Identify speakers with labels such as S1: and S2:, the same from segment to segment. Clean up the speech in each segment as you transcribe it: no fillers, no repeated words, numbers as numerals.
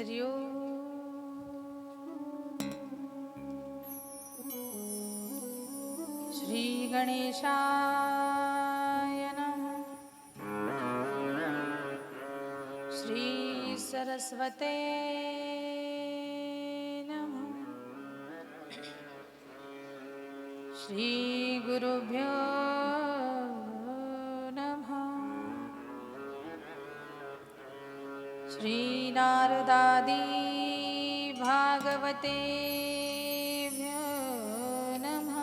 S1: हरि ओम। श्री गणेशाय नमः। श्री सरस्वते नमः। श्री गुरुभ्यो नमः। श्री नारदादि भागवतेभ्यो नमः।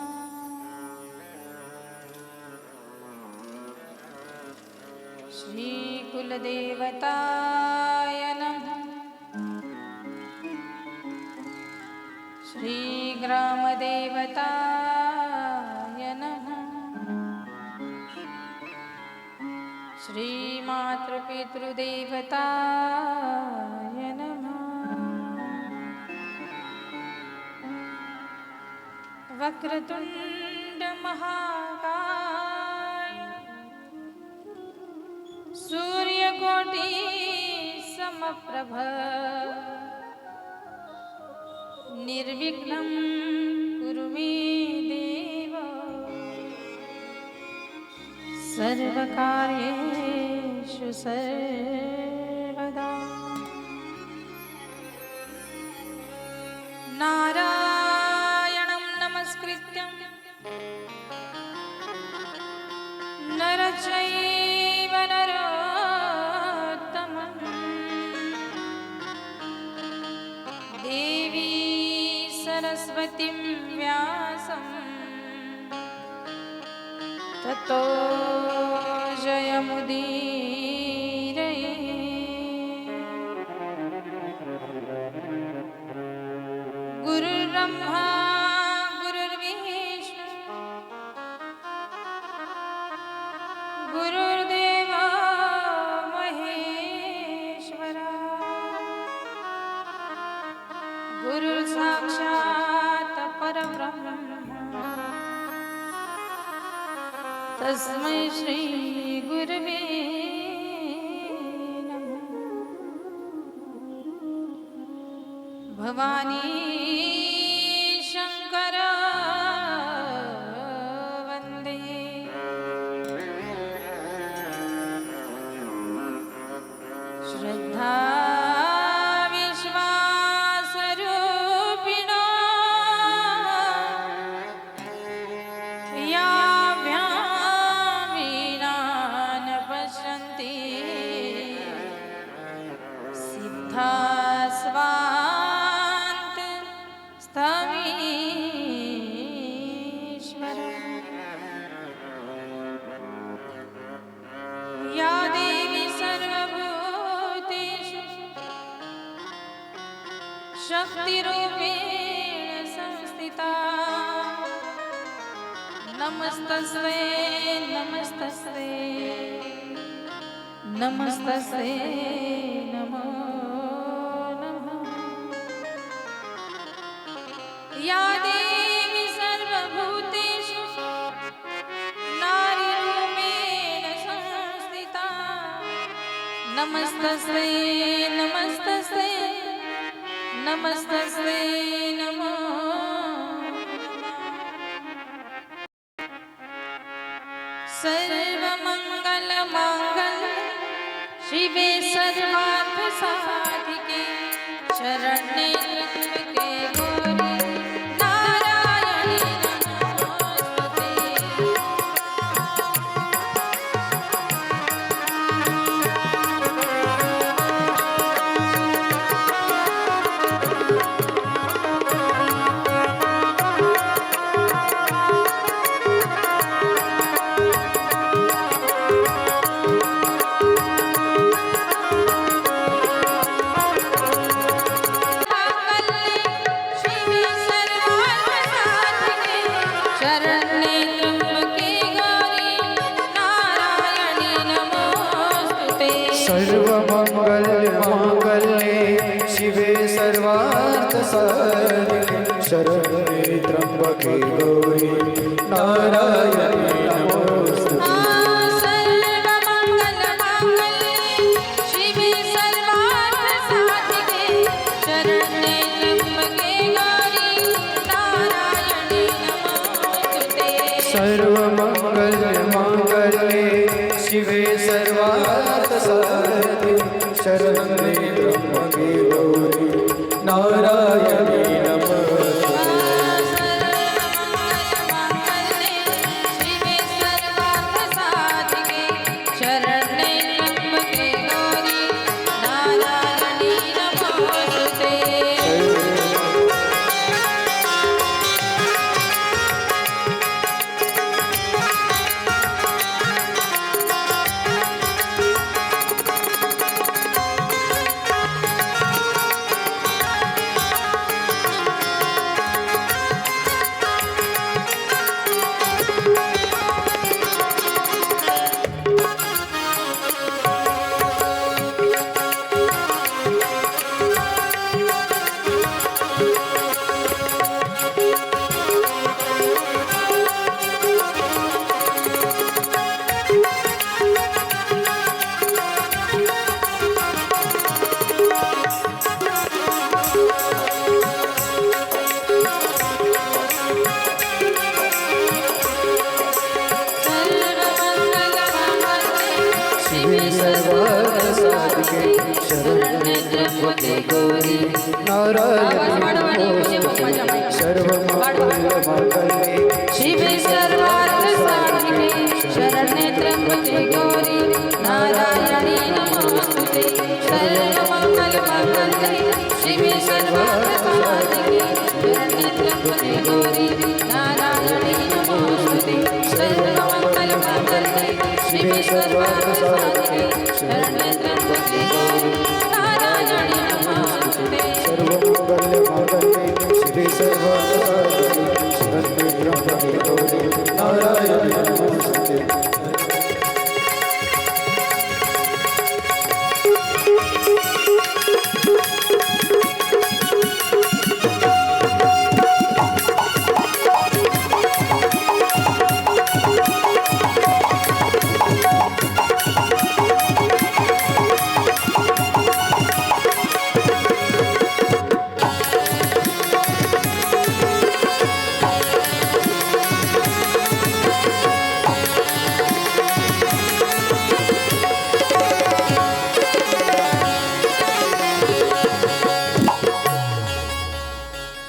S1: श्री कुलदेवताय नमः। श्री ग्रामदेवताय नमः। श्री मातृपितृदेवताय नमः। वक्रतुंड महाकाय सूर्यकोटि समप्रभ निर्विघ्नं कुरु मे देव सर्वकार्येषु सर्वदा। नारायणं नमस्कृत्यं नरं चैव नरोत्तमं देवी सरस्वतीं व्यासं ततो जयमुदीरये। गुरुर्ब्रह्मा गुरुर्विष्णु गुरुर्देवो महेश्वरा गुरुर्साक्षात् परब्रह्म तस्मै श्री गुरवे नमः। भवानी शंकर वंदे। श्रद्धा विश्वासरूपिणा स्वान्त स्थमीश्वर या देवी सर्वभूतेषु शक्तिरूपेण संस्थिता नमस्तस्यै नमस्तस्यै नमस्तस्यै नमो या देवी सर्वभूतेषु नारीरूपेण संस्थिता नमस्तस्यै नमस्तस्यै नमस्तस्यै नमो सर्वमङ्गलमाङ्गल्ये शिवे सर्वार्थसाधिके शरण्ये त्र्यम्बके गौरी नारायणी नमोस्तुते।
S2: सर्वमङ्गलमाङ्गल्ये शिवे सर्वार्थसाधिके शरण्ये त्र्यम्बके गौरी नारायणी नमोस्तुते।
S1: सर्वमङ्गलमाङ्गल्ये शिवे सर्वार्थसाधिके शरण्ये त्र्यंबके गौरी नारायणी नमोस्तुते
S2: सर्वमङ्गलमाङ्गल्ये शिवे सर्वार्थसाधिके शरण्ये त्र्यंबके गौरी नारायणी नमोस्तुते
S1: सर्वमङ्गलमाङ्गल्ये शिवे सर्वार्थसाधिके शरण्ये त्र्यंबके गौरी नारायणी नमोस्तुते
S2: शिवे सर्वार्थसाधिके शरण्ये त्र्यंबके गौरी नारायणी नमोस्तुते सर्वमङ्गलमाङ्गल्ये
S1: शिवे सर्वार्थसाधिके शरण्ये त्र्यंबके गौरी नारायणी नमोस्तुते सर्वमङ्गलमाङ्गल्ये शिवे सर्वार्थसाधिके शरण्ये त्र्यंबके गौरी नारायणी नमोस्तुते सर्वमङ्गलमाङ्गल्ये शिवे सर्वार्थसाधिके शरण्ये त्र्यंबके गौरी नारायणी नमोस्तुते
S2: सर्वमङ्गलमाङ्गल्ये शिवे सर्वार्थसाधिके शरण्ये त्र्यंबके गौरी नारायणी नमोस्तुते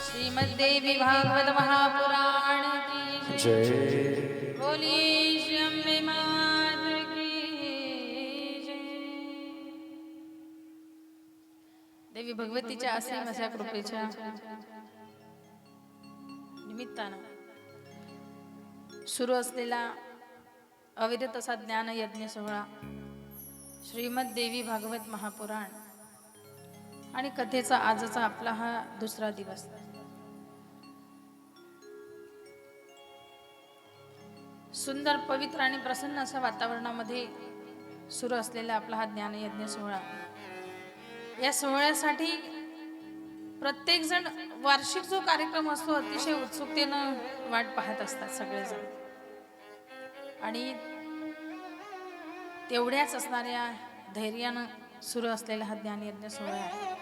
S1: श्रीमद्देवी भागवत महापुराण की
S2: जय
S1: बोली श्री अम्बे मात की जय. देवी भगवतीच्या असीम अशा कृपेच्या निमित्तानं सुरू असलेला अविरत असा ज्ञान यज्ञ सोहळा श्रीमद देवी भागवत महापुराण आणि कथेचा आजचा आपला हा दुसरा दिवस. सुंदर पवित्र आणि प्रसन्न अशा वातावरणामध्ये सुरू असलेला आपला हा ज्ञानयज्ञ सोहळा. या सोहळ्यासाठी प्रत्येक जण वार्षिक जो कार्यक्रम असतो अतिशय उत्सुकतेनं वाट पाहत असतात सगळेजण आणि तेवढ्याच असणाऱ्या धैर्यानं सुरू असलेला हा ज्ञानयज्ञ सोहळा आहे.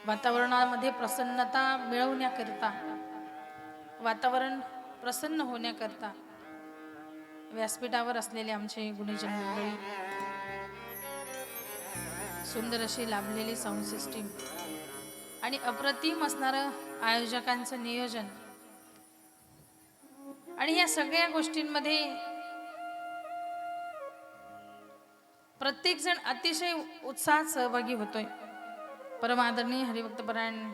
S1: वातावरणामध्ये प्रसन्नता मिळवण्याकरिता वातावरण प्रसन्न होण्याकरता व्यासपीठावर असलेले आमचे गुणीजन मंडळी, सुंदर अशी लाभलेली साऊंड सिस्टीम आणि अप्रतिम असणारं आयोजकांचं नियोजन आणि या सगळ्या गोष्टींमध्ये प्रत्येक जण अतिशय उत्साहात सहभागी होतोय. परमादरणीय हरिभक्तपरायण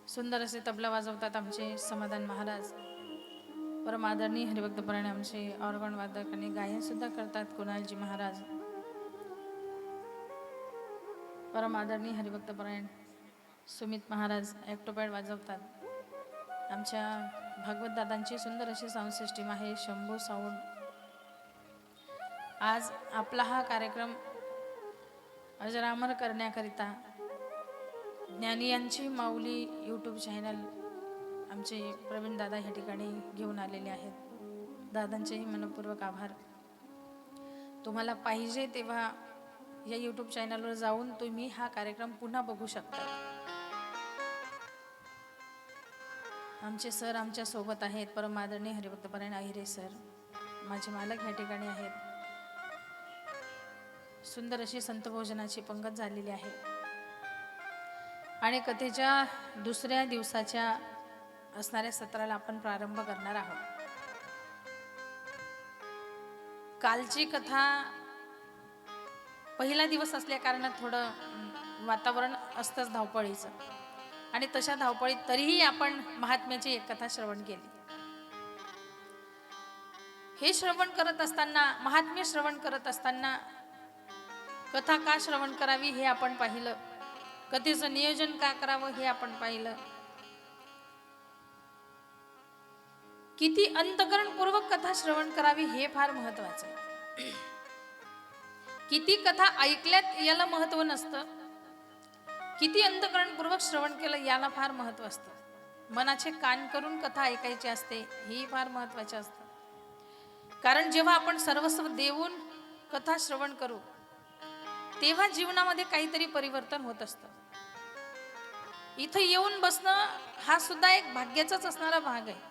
S1: सुंदर असे तबला वाजवतात आमचे समाधान महाराज. परमादरणीय हरिभक्तपरायण आमचे ऑर्गन वादक आणि गायन सुद्धा करतात कुणालजी महाराज. परमादरणीय हरिभक्तपरायण सुमित महाराज ॲक्टोपॅड वाजवतात. आमच्या भागवत दादांची सुंदर अशी साऊंड सिस्टीम आहे शंभू साऊंड. आज आपला हा कार्यक्रम अजरामर करण्याकरिता ज्ञानी यांची माऊली यूट्यूब चॅनल आमचे प्रवीण दादा ह्या ठिकाणी घेऊन आलेले आहेत. दादांचेही मनपूर्वक आभार. तुम्हाला पाहिजे तेव्हा या यूट्यूब चॅनलवर जाऊन तुम्ही हा कार्यक्रम पुन्हा बघू शकता. आमचे सर आमच्या सोबत आहेत, परम आदरणीय हरिभक्तपरायण अहिरे सर माझे मालक ह्या ठिकाणी आहेत. सुंदर अशी संत भोजनाची पंगत झालेली आहे आणि कथेच्या दुसऱ्या दिवसाच्या असणाऱ्या सत्राला आपण प्रारंभ करणार आहोत. कालची कथा पहिला दिवस असल्या कारणात थोडं वातावरण असतंच धावपळीचं, आणि तशा धावपळीत तरीही आपण महात्म्याची एक कथा श्रवण केली. हे श्रवण करत असताना, महात्म्य श्रवण करत असताना कथा का श्रवण करावी हे आपण पाहिलं, कथेचं नियोजन का करावं हे आपण पाहिलं, किती अंतःकरणपूर्वक कथा श्रवण करावी हे फार महत्वाचं आहे. किती कथा ऐकल्यात याला महत्व नसतं, किती अंतःकरणपूर्वक श्रवण केलं याला फार महत्व असतं. मनाचे कान करून कथा ऐकायची असते, ही फार महत्वाचे असतं. कारण जेव्हा आपण सर्वस्व देऊन कथा श्रवण करू तेव्हा जीवनामध्ये काहीतरी परिवर्तन होत असतं. इथं येऊन बसणं हा सुद्धा एक भाग्याचाच असणारा भाग आहे.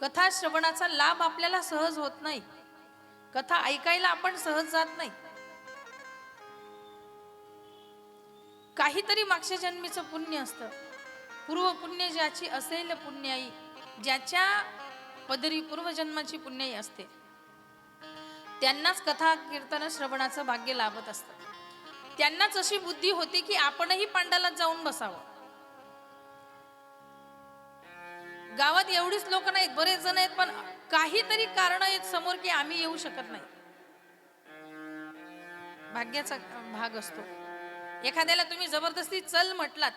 S1: कथा श्रवणाचा लाभ आपल्याला सहज होत नाही, कथा ऐकायला आपण सहज जात नाही. काहीतरी मागच्या जन्मीचं पुण्य असतं. पूर्व पुण्य ज्याची असेल पुण्याई, ज्याच्या पदरी पूर्वजन्माची पुण्याई असते त्यांनाच कथा कीर्तन श्रवणाचं भाग्य लाभत असतं. त्यांनाच अशी बुद्धी होते की आपणही पांडालात जाऊन बसावं. गावात एवढीच लोक नाहीत, बरेच जण आहेत, पण काहीतरी कारण आहेत समोर की आम्ही येऊ शकत नाही. भाग्याचा भाग असतो. एखाद्याला तुम्ही जबरदस्ती चल म्हटलात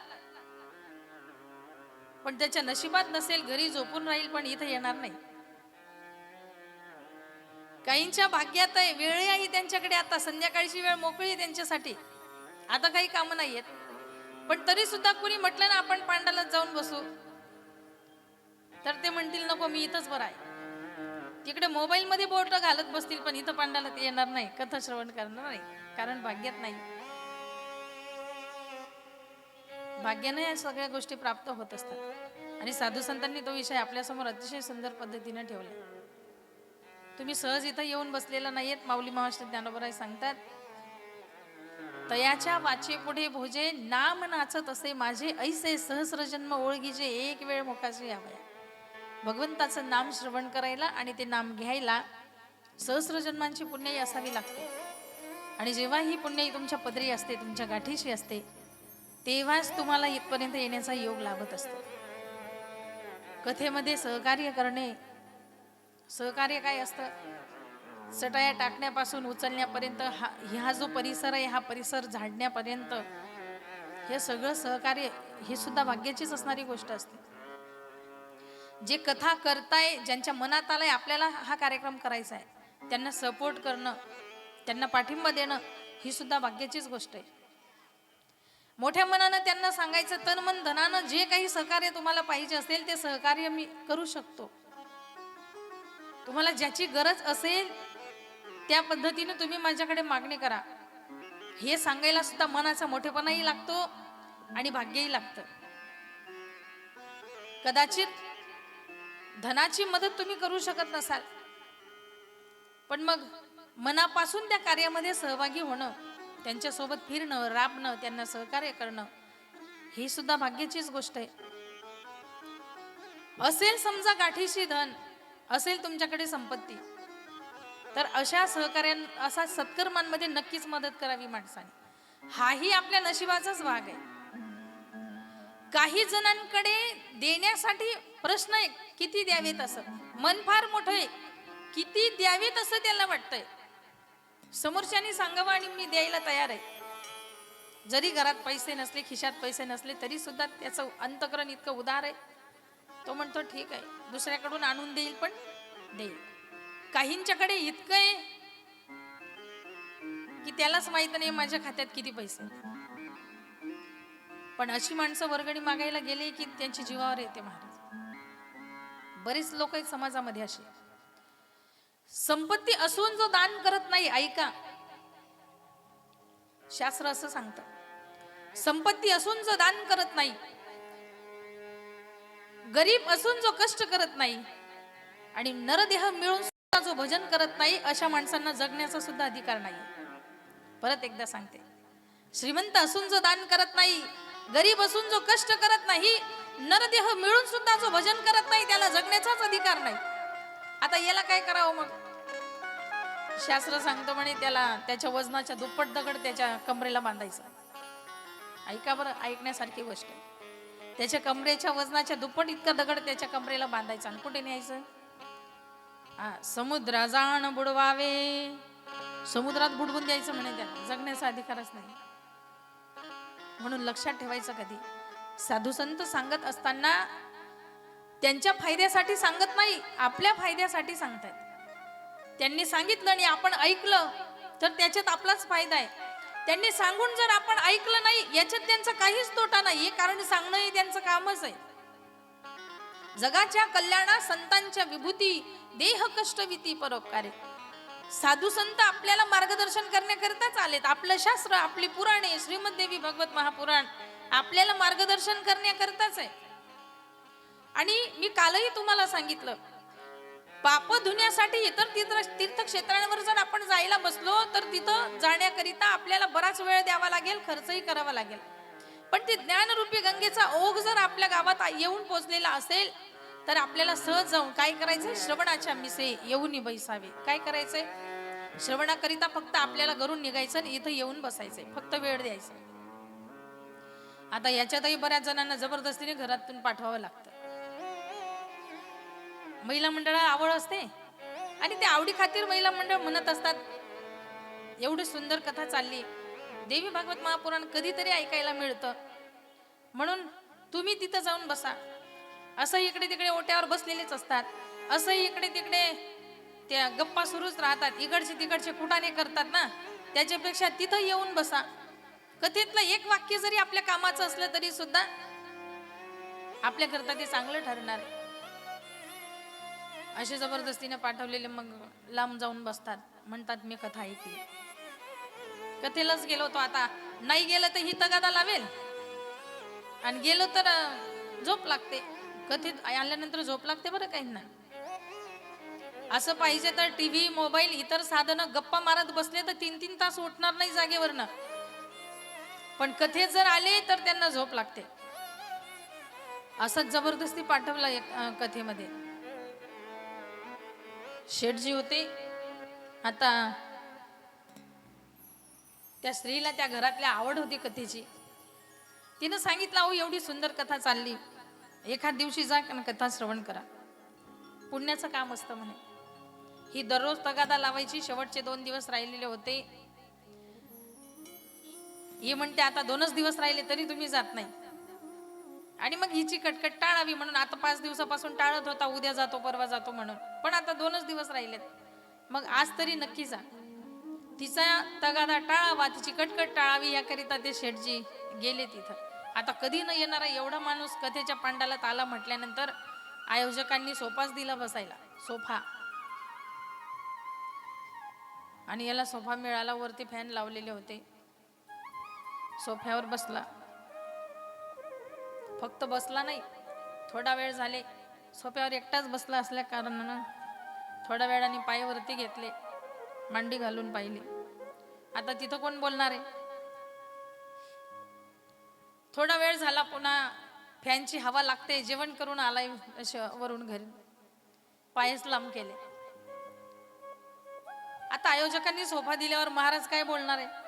S1: पण त्याच्या नशिबात नसेल, घरी झोपून राहील पण इथं येणार नाही. काहींच्या भाग्यात आहे, वेळ आहे त्यांच्याकडे, आता संध्याकाळची वेळ मोकळी आहे त्यांच्यासाठी, आता काही कामं नाहीयेत, पण तरी सुद्धा कुणी म्हटलं ना आपण पांडालात जाऊन बसू तर ते म्हणतील नको, मी इथंच बरं आहे. तिकडे मोबाईल मध्ये बोट घालत बसतील पण इथं पांडालात येणार नाही, कथा श्रवण करणार नाही, कारण भाग्यात नाही. भाग्याने या सगळ्या गोष्टी प्राप्त होत असतात. आणि साधू संतांनी तो विषय आपल्यासमोर अतिशय सुंदर पद्धतीने ठेवला. तुम्ही सहज इथं येऊन बसलेला नाहीयेत. माऊली महाराष्ट्र ज्ञानोबराय सांगतात, तयाच्या वाचे पुढे भोजे नाम नाचत असे माझे, ऐसे सहस्र जन्म ओळखीचे एक वेळ मुखाशी यावया. भगवंताचं नाम श्रवण करायला आणि ते नाम घ्यायला सहस्र जन्मांची पुण्याई असावी लागते. आणि जेव्हा ही पुण्याई तुमच्या पदरी असते, तुमच्या गाठीशी असते, तेव्हाच तुम्हाला इथपर्यंत येण्याचा योग लाभत असतो. कथेमध्ये सहकार्य करणे, सहकार्य काय असतं, सटाया टाकण्यापासून उचलण्यापर्यंत, हा जो परिसर आहे हा परिसर झाडण्यापर्यंत हे सगळं सहकार्य, हे सुद्धा भाग्याचीच असणारी गोष्ट असते. जे कथा करताय, ज्यांच्या मनात आलंय आपल्याला हा कार्यक्रम करायचा आहे, त्यांना सपोर्ट करणं, त्यांना पाठिंबा देणं, ही सुद्धा भाग्याचीच गोष्ट आहे. मोठ्या मनानं त्यांना सांगायचं, तन मन धनानं जे काही सहकार्य तुम्हाला पाहिजे असेल ते सहकार्य मी करू शकतो. तुम्हाला ज्याची गरज असेल त्या पद्धतीने तुम्ही माझ्याकडे मागणी करा. हे सांगायला सुद्धा मनाचा मोठेपणाही लागतो आणि भाग्यही लागतं. कदाचित धनाची मदत तुम्ही करू शकत नसाल, पण मग मनापासून त्या कार्यामध्ये सहभागी होणं, त्यांच्यासोबत फिरणं, राबणं, त्यांना सहकार्य करणं, ही सुद्धा भाग्याचीच गोष्ट आहे. असेल समजा गाठीशी धन, असेल तुमच्याकडे संपत्ती, तर अशा असा सत्कर्मांमध्ये नक्कीच मदत करावी माणसाने. हाही आपल्या नशिबाचाच भाग आहे. काही जणांकडे देण्यासाठी प्रश्न आहे, किती द्यावेत असं मन फार मोठं आहे, किती द्यावेत असं त्याला वाटतंय. समोरच्यानी सांगावं आणि मी द्यायला तयार आहे. जरी घरात पैसे नसले, खिशात पैसे नसले, तरी सुद्धा त्याचं अंतःकरण इतकं उदार आहे, तो म्हणतो ठीक आहे, दुसऱ्याकडून आणून देईल पण देईल. काहींच्याकडे इतकं आहे की त्यालाच माहित नाही माझ्या खात्यात किती पैसे. पण अशी माणसं वर्गणी मागायला गेले की त्यांची जीवावर येते महाराज. बरेच लोक आहेत समाजामध्ये असे. संपत्ती असून जो दान करत नाही, ऐका, शास्त्र असं सांगतं, संपत्ती असून जो दान करत नाही, गरीब असून जो कष्ट करत नाही आणि नरदेह मिळून सुद्धा जो भजन करत नाही, अशा माणसांना जगण्याचा सुद्धा अधिकार नाही. परत एकदा सांगते, श्रीमंत असून जो दान करत नाही, गरीब असून जो कष्ट करत नाही, नरदेह मिळून सुद्धा जो भजन करत नाही, त्याला जगण्याचाच अधिकार नाही. आता याला काय करावं मग? शास्त्र सांगतो म्हणे त्याला त्याच्या वजनाच्या दुप्पट दगड त्याच्या कमरेला बांधायचा. ऐका बरं, ऐकण्यासारखी गोष्ट आहे. त्याच्या कमरेच्या वजनाच्या दुप्पट इतका दगड त्याच्या कमरेला बांधायचा आणि कुठे न्यायचं? समुद्र जाण बुडवावे, समुद्रात बुडवून द्यायचं म्हणे त्याला. जगण्याचा अधिकारच नाही. म्हणून लक्षात ठेवायचं, कधी साधू संत सांगत असताना त्यांच्या फायद्यासाठी सांगत नाही, आपल्या फायद्यासाठी सांगतात. त्यांनी सांगितलं आणि आपण ऐकलं तर त्याच्यात आपलाच फायदा आहे. त्यांनी सांगून जर आपण ऐकलं नाही, याच्यात त्यांचा काहीच तोटा नाही, कारण सांगणं हे त्यांचं कामच आहे. जगाच्या कल्याणा संतांच्या विभूती, देह कष्ट विती परोपकारे. साधू संत आपल्याला मार्गदर्शन करण्याकरिताच आलेत. आपलं शास्त्र, आपली पुराणे, श्रीमद्देवी भागवत महापुराण आपल्याला मार्गदर्शन करण्याकरिताच आहे. आणि मी कालही तुम्हाला सांगितलं, पाप धुण्यासाठी इतर तीर्थक्षेत्रांवर जर आपण जायला बसलो तर तिथं जाण्याकरिता आपल्याला बराच वेळ द्यावा लागेल, खर्चही करावा लागेल. पण ती ज्ञानरूपी गंगेचा ओघ जर आपल्या गावात येऊन पोचलेला असेल तर आपल्याला सहज जाऊन काय करायचंय? श्रवणाच्या मिसे येऊन बैसावे. काय करायचंय? श्रवणाकरिता फक्त आपल्याला घरून निघायचं आणि इथं येऊन बसायचंय, फक्त वेळ द्यायचा. आता याच्यातही बऱ्याच जणांना जबरदस्तीने घरातून पाठवावं लागतं. महिला मंडळाला आवड असते आणि त्या आवडी खातीर महिला मंडळ म्हणत असतात, एवढी सुंदर कथा चालली, देवी भागवत महापुराण कधीतरी ऐकायला मिळतं, म्हणून तुम्ही तिथं जाऊन बसा. असं इकडे तिकडे ओट्यावर बसलेलेच असतात, असं इकडे तिकडे त्या गप्पा सुरूच राहतात, इकडचे तिकडचे कुटाणे करतात ना, त्याच्यापेक्षा तिथं येऊन बसा. कथेतलं एक वाक्य जरी आपल्या कामाचं असलं तरी सुद्धा आपल्या करता ते चांगलं ठरणार आहे. असे जबरदस्तीने पाठवलेले मग लांब जाऊन बसतात, म्हणतात मी कथा ऐकली. कथेलाच गेलो तो, आता नाही गेलं तर ही तगादा लावेल आणि गेलो तर झोप लागते. कथेत आल्यानंतर झोप लागते बरं काही ना. असं पाहिजे तर टीव्ही, मोबाईल, इतर साधनं गप्पा मारत बसले तर 3-3 तास उठणार नाही जागेवरनं, पण कथेत जर आले तर त्यांना झोप लागते. असंच जबरदस्ती पाठवलं एक कथेमध्ये. शेठजी होते. आता त्या स्त्रीला त्या घरातल्या आवड होती कथेची. तिनं सांगितलं, अहो एवढी सुंदर कथा चालली, एखाद दिवशी जा कथा श्रवण करा, पुण्याचं काम असतं म्हणे. ही दररोज तगादा लावायची. शेवटचे 2 दिवस राहिलेले होते. ही म्हणते आता 2च दिवस राहिले तरी तुम्ही जात नाही. आणि मग हिची कटकट टाळावी म्हणून आता 5 दिवसापासून टाळत होता, उद्या जातो परवा जातो म्हणून, पण आता 2च दिवस राहिलेत, मग आज तरी नक्की जा. तिचा तगादा टाळावा, तिची कटकट टाळावी याकरिता ते शेठजी गेले तिथं. आता कधी न येणारा एवढा माणूस कथेच्या पांडालात आला म्हटल्यानंतर आयोजकांनी सोफाच दिला बसायला, सोफा. आणि याला सोफा मिळाला, वरती फॅन लावलेले होते. सोफ्यावर बसला. फक्त बसला नाही, थोडा वेळ झाले सोफ्यावर एकटाच बसला असल्या कारणानं थोड्या वेळाने पाय वरती घेतले, मांडी घालून पाहिली. आता तिथं कोण बोलणार आहे? थोडा वेळ झाला, पुन्हा फॅनची हवा लागते, जेवण करून आलाय वरून घरी, पायच लांब केले. आता आयोजकांनी सोफा दिल्यावर महाराज काय बोलणार आहे?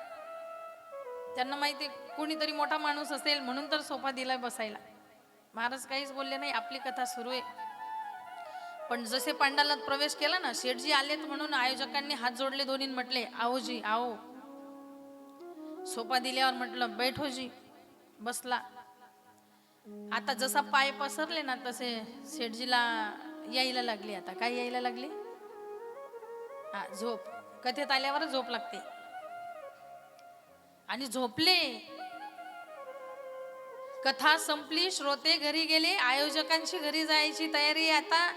S1: त्यांना माहिती कोणीतरी मोठा माणूस असेल म्हणून तर सोफा दिलाय बसायला. महाराज काहीच बोलले नाही, आपली कथा सुरू आहे. पण जसे पांडालात प्रवेश केला ना, शेठजी आलेत म्हणून आयोजकांनी हात जोडले दोन्ही, म्हटले आओजी आओ. सोफा दिल्यावर म्हटलं बैठोजी. बसला. आता जसा पाय पसरले ना तसे शेठजीला यायला लागली. आता काय यायला लागली? झोप. कथेत आल्यावर झोप लागते. आणि झोपले. कथा संपली, श्रोते घरी गेले, आयोजकांची घरी जायची तयारी आहे आता.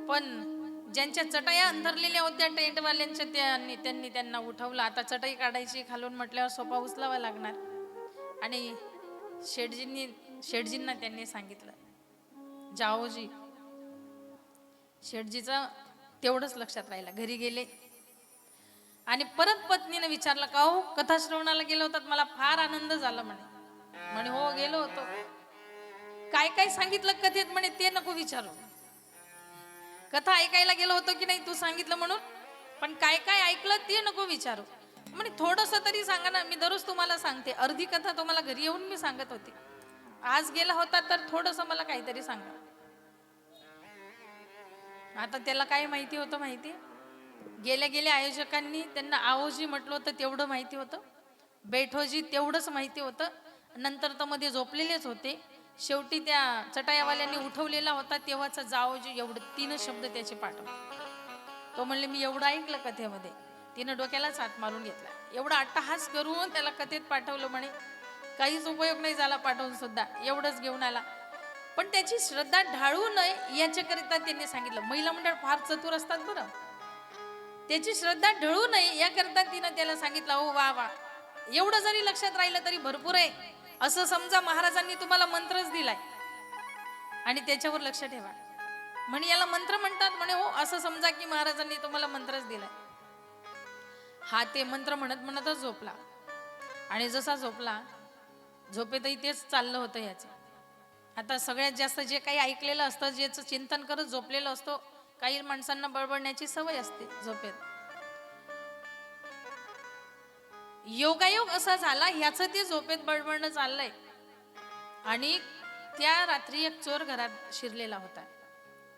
S1: पण ज्यांच्या चटया अंथरलेल्या होत्या टेंटवाल्यांच्या त्यांनी त्यांना उठवलं. आता चटई काढायची खालून म्हटल्यावर सोपा उचलावा लागणार. आणि शेठजींना त्यांनी सांगितलं, जाओजी. शेठजीचं तेवढंच लक्षात राहिलं. घरी गेले आणि परत पत्नीने विचारलं, का हो कथा श्रवणाला गेलो होतात, मला फार आनंद झाला म्हणे. हो गेलो होतो. काय काय सांगितलं कथेत म्हणे ते नको विचारू. कथा ऐकायला गेलो होतो की नाही तू सांगितलं म्हणून, पण काय काय ऐकलं ते नको विचारू. म्हणे थोडस तरी सांगा ना, मी दररोज तुम्हाला सांगते. अर्धी कथा तुम्हाला घरी येऊन मी सांगत होते. आज गेला होता तर थोडस मला काहीतरी सांगा. आता त्याला काय माहिती होतं माहिती? गेल्या गेल्या आयोजकांनी त्यांना आओजी म्हटलं होतं तेवढं माहिती होतं. बैठोजी तेवढंच माहिती होतं. नंतर तर मध्ये झोपलेलेच होते. शेवटी त्या चटायावाल्यांनी उठवलेला होता तेव्हाचा जाओजी, एवढं 3 शब्द त्याचे पाठवले. तो म्हणले मी एवढं ऐकलं कथेमध्ये. तिनं डोक्यालाच हात मारून घेतला. एवढा अट्टहास करून त्याला कथेत पाठवलं म्हणे. काहीच उपयोग नाही झाला पाठवून सुद्धा, एवढंच घेऊन आला. पण त्याची श्रद्धा ढाळू नये याच्याकरिता त्यांनी सांगितलं. महिला मंडळ फार चतुर असतात बरं. त्याची श्रद्धा ढळू नये याकरिता तिनं त्याला सांगितलं, ओ वा वा, एवढं जरी लक्षात राहिलं तरी भरपूर आहे. असं समजा महाराजांनी तुम्हाला मंत्रच दिलाय आणि त्याच्यावर लक्ष ठेवा. म्हणे याला मंत्र म्हणतात. म्हणे हो, असं समजा की महाराजांनी तुम्हाला मंत्रच दिलाय. हा ते मंत्र म्हणत म्हणतच झोपला. आणि जसा झोपला, झोपेतही तेच चाललं होतं याचं. आता सगळ्यात जास्त जे काही ऐकलेलं असतं, ज्याचं चिंतन करत झोपलेलं असतो, काही माणसांना बडबडण्याची सवय असते झोपेत. योगायोग असा झाला, ह्याचं ते झोपेत बडबडणं चाललंय. आणि त्या रात्री एक चोर घरात शिरलेला होता.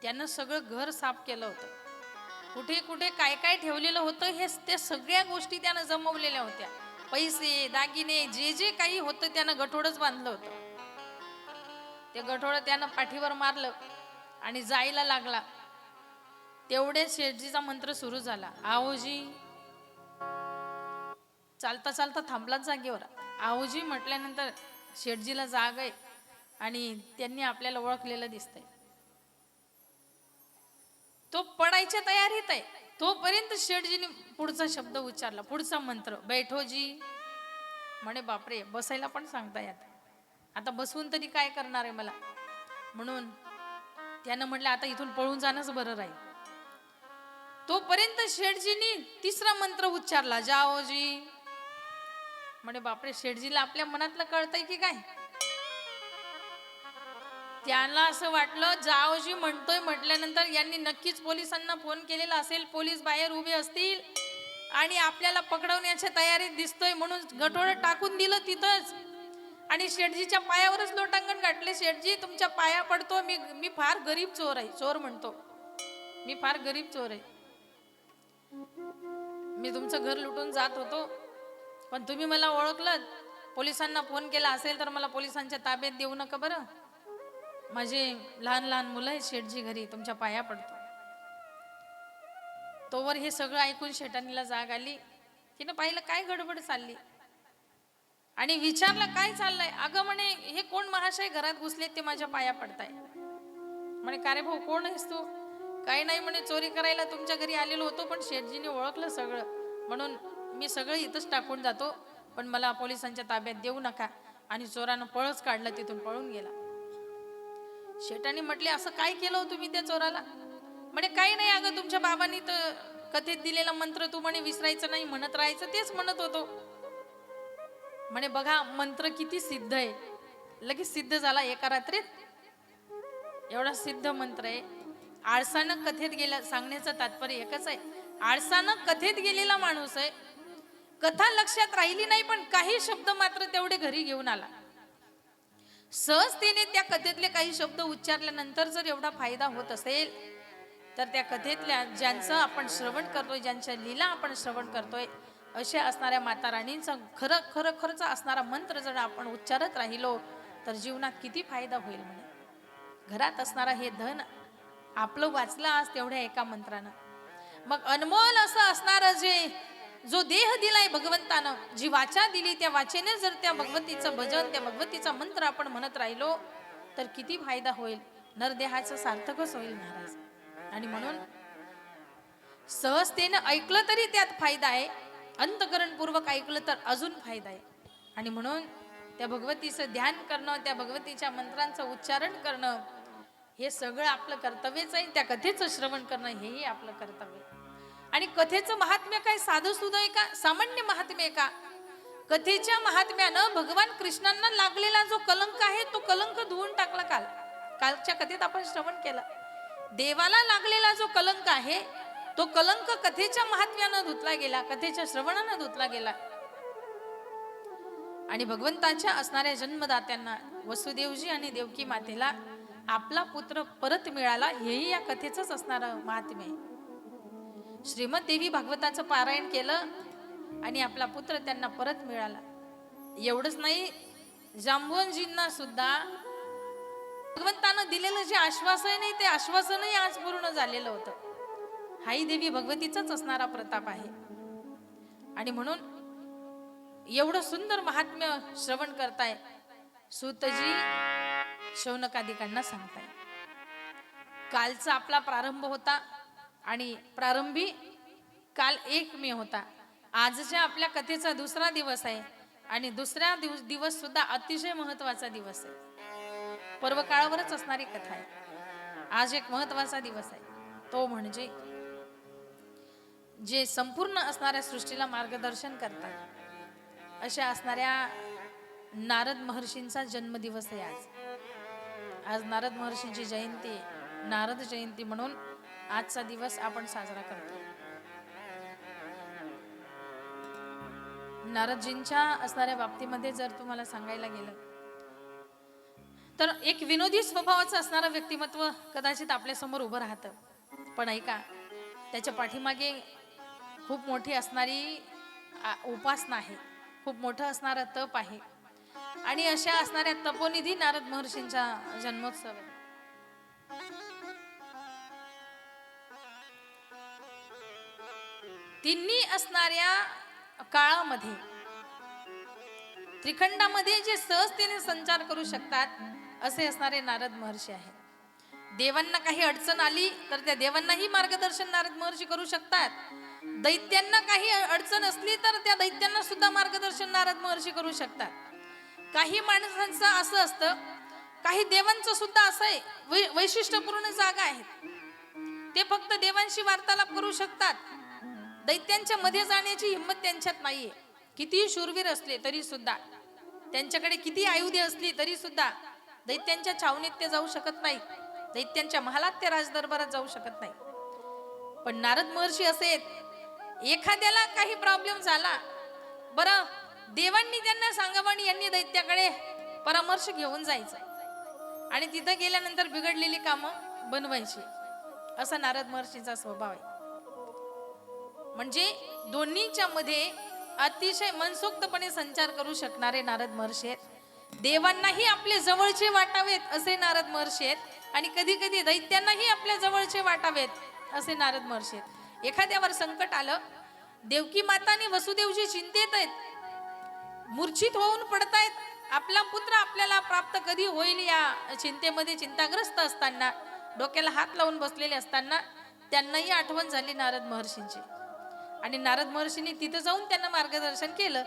S1: त्यानं सगळं घर साफ केलं होतं. कुठे कुठे काय काय ठेवलेलं होतं हे त्या सगळ्या गोष्टी त्यानं जमवलेल्या होत्या. पैसे दागिने जे जे काही होतं त्यानं गठोडच बांधलं होतं. ते गठोडं त्यानं पाठीवर मारलं आणि जायला लागला. तेवढे शेठजीचा मंत्र सुरू झाला. आओजी. चालता चालता थांबलाच जागेवर. आओजी म्हटल्यानंतर शेठजीला जाग आहे आणि त्यांनी आपल्याला ओळखलेलं दिसतंय. तो पडायच्या तयारीत आहे. तोपर्यंत शेठजीने पुढचा शब्द उच्चारला, पुढचा मंत्र, बैठोजी. म्हणे बापरे, बसायला पण सांगता येत. आता बसवून तरी काय करणार आहे मला. म्हणून त्यानं म्हटलं आता इथून पळून जाणंच बरं राहील. तोपर्यंत शेठजीनी तिसरा मंत्र उच्चारला, जाओजी. म्हणे बापरे, शेठजीला आपल्या मनातलं कळतंय की काय. त्यांना असं वाटलं जाओजी म्हणतोय म्हटल्यानंतर यांनी नक्कीच पोलिसांना फोन केलेला असेल. पोलीस बाहेर उभे असतील आणि आपल्याला पकडवण्याच्या तयारीत दिसतोय, म्हणून गठोडं टाकून दिलं तिथंच आणि शेठजीच्या पायावरच लोटांगण गाठले. शेठजी तुमच्या पाया पडतो, मी फार गरीब चोर आहे. चोर म्हणतो मी फार गरीब चोर आहे. मी तुमचं घर लुटून जात होतो, पण तुम्ही मला ओळखलं. पोलिसांना फोन केला असेल तर मला पोलिसांच्या ताब्यात देऊ नका बरं. माझे लहान लहान मुलं आहेत शेठजी घरी, तुमच्या पाया पडतो. तोवर हे सगळं ऐकून शेठानीला जाग आली. तिनं पाहिलं काय गडबड चालली आणि विचारलं काय चाललंय. अगं म्हणे हे कोण महाशय घरात घुसले, ते माझ्या पाया पडताय. म्हणे का रे भाऊ, कोण आहेस तू. काही नाही म्हणे, चोरी करायला तुमच्या घरी आलेलो होतो, पण शेठजीने ओळखलं सगळं, म्हणून मी सगळं इथंच टाकून जातो, पण मला पोलिसांच्या ताब्यात देऊ नका. आणि चोरानं पळच काढलं, तिथून पळून गेला. शेठानी म्हटले असं काय केलं हो तुम्ही त्या चोराला. म्हणे काही नाही अगं, तुमच्या बाबांनी तर कथेत दिलेला मंत्र तू म्हणे विसरायचं नाही, म्हणत राहायचं, तेच म्हणत होतो. म्हणे बघा मंत्र किती सिद्ध आहे, लगेच सिद्ध झाला एका रात्रीत. एवढा सिद्ध मंत्र आहे. आळसानं कथेत गेला, सांगण्याचं तात्पर्य एकच आहे, आळसानं कथेत गेलेला माणूस आहे. कथा लक्षात राहिली नाही, पण काही शब्द मात्र तेवढे घरी घेऊन आला. सहजतेने त्या कथेतले काही शब्द उच्चारल्यानंतर जर एवढा फायदा होत असेल, तर त्या कथेतल्या ज्यांचं आपण श्रवण करतोय, ज्यांच्या लीला आपण श्रवण करतोय, अशा असणाऱ्या माता राणींचा खरंच असणारा मंत्र जर आपण उच्चारत राहिलो तर जीवनात किती फायदा होईल. म्हणे घरात असणारा हे धन आपलं वाचलं आज तेवढ्या एका मंत्रानं. मग अनमोल असं असणारं जो देह दिलाय भगवंतानं, जी वाचा दिली, त्या वाचेने जर त्या भगवतीचं भजन, त्या भगवतीचा मंत्र आपण म्हणत राहिलो तर किती फायदा होईल. नरदेहाचं सार्थकच होईल महाराज. आणि म्हणून सहजतेनं ऐकलं तरी त्यात फायदा आहे, अंतकरणपूर्वक ऐकलं तर अजून फायदा आहे. आणि म्हणून त्या भगवतीचं ध्यान करणं, त्या भगवतीच्या मंत्रांचं उच्चारण करणं हे सगळं आपलं कर्तव्यच आहे. त्या कथेचं श्रवण करणं हेही आपलं कर्तव्य. आणि कथेचं महात्म्य काय साधं सुद्धा आहे का, सामान्य महात्म्य आहे का? कथेच्या महात्म्यानं भगवान कृष्णांना लागलेला जो कलंक आहे तो कलंक धुवून टाकला. कालच्या कथेत आपण श्रवण केलं. देवाला लागलेला जो कलंक आहे तो कलंक कथेच्या महात्म्यानं धुतला गेला, कथेच्या श्रवणानं धुतला गेला. आणि भगवंताच्या असणाऱ्या जन्मदात्यांना वसुदेवजी आणि देवकी मातेला आपला पुत्र परत मिळाला, हेही या कथेचंच असणारं महात्म्य आहे. श्रीमद देवी भागवताचं पारायण केलं आणि आपला पुत्र त्यांना परत मिळाला. एवढंच नाही, जांबुवनजींना सुद्धा भगवंतानं दिलेलं जे आश्वासन आहे ते आश्वासनही आज पूर्ण झालेलं होतं. हाही देवी भगवतीचाच असणारा प्रताप आहे. आणि म्हणून एवढं सुंदर महात्म्य श्रवण करताय, सूतजी शौनकादिकांना सांगताय. कालचा आपला प्रारंभ होता आणि प्रारंभी काल 1 मे होता. आजच्या आपल्या कथेचा दुसरा दिवस आहे आणि दुसरा दिवस सुद्धा अतिशय महत्वाचा दिवस आहे. पर्व काळावरच असणारी कथा आहे. आज एक महत्वाचा दिवस आहे, तो म्हणजे जे संपूर्ण असणाऱ्या सृष्टीला मार्गदर्शन करतात अशा असणाऱ्या नारद महर्षींचा जन्मदिवस आहे आज. आज नारद महर्षींची जयंती आहे. नारद जयंती म्हणून आजचा दिवस आपण साजरा करतो. नारदजींच्या असणाऱ्या बाबतीमध्ये जर तुम्हाला सांगायला गेलं तर एक विनोदी स्वभावाचं असणारं व्यक्तिमत्व कदाचित आपल्या समोर उभं राहतं. पण ऐका, त्याच्या पाठीमागे खूप मोठी असणारी उपासना आहे, खूप मोठं असणारं तप आहे. आणि अशा असणाऱ्या तपोनिधी नारद महर्षींचा जन्मोत्सव आहे. तिन्ही असणाऱ्या काळामध्ये त्रिखंडामध्ये जे सहजतेने संचार करू शकतात असे असणारे नारद महर्षी आहे. देवांना काही अडचण आली तर त्या देवांनाही मार्गदर्शन नारद महर्षी करू शकतात. दैत्यांना काही अडचण असली तर त्या दैत्यांना सुद्धा मार्गदर्शन नारद महर्षी करू शकतात. काही माणसांचं असं असतं, काही देवांचं सुद्धा असं आहे, वैशिष्ट्यपूर्ण जागा आहेत, ते फक्त देवांशी वार्तालाप करू शकतात. दैत्यांच्या मध्ये जाण्याची हिंमत त्यांच्यात नाहीये. कितीही शूरवीर असले तरी सुद्धा, त्यांच्याकडे किती आयुधे असली तरी सुद्धा दैत्यांच्या छावणीत ते जाऊ शकत नाही, दैत्यांच्या महालात ते राजदरबारात जाऊ शकत नाही. पण नारद महर्षी असे आहेत, एखाद्याला काही प्रॉब्लेम झाला, बरं देवांनी त्यांना सांगावं आणि यांनी दैत्याकडे परामर्श घेऊन जायचं आणि तिथं गेल्यानंतर बिघडलेली कामं बनवायची, असा नारद महर्षींचा स्वभाव आहे. म्हणजे दोन्हीच्या मध्ये अतिशय मनसोक्तपणे संचार करू शकणारे नारद महर्षी आहेत. देवांनाही आपले जवळचे वाटावेत असे नारद महर्षी आहेत आणि कधी कधी दैत्यांनाही आपल्या जवळचे वाटावेत असे नारद महर्षी आहेत. एखाद्यावर संकट आलं, देवकी माता आणि वसुदेवजी चिंतेत आहेत, मूर्छित होऊन पडतायत, आपला पुत्र आपल्याला प्राप्त कधी होईल या चिंतेमध्ये चिंताग्रस्त असताना, डोक्याला हात लावून बसलेले असताना त्यांनाही आठवण झाली नारद महर्षींची. आणि नारद महर्षींनी तिथं जाऊन त्यांना मार्गदर्शन केलं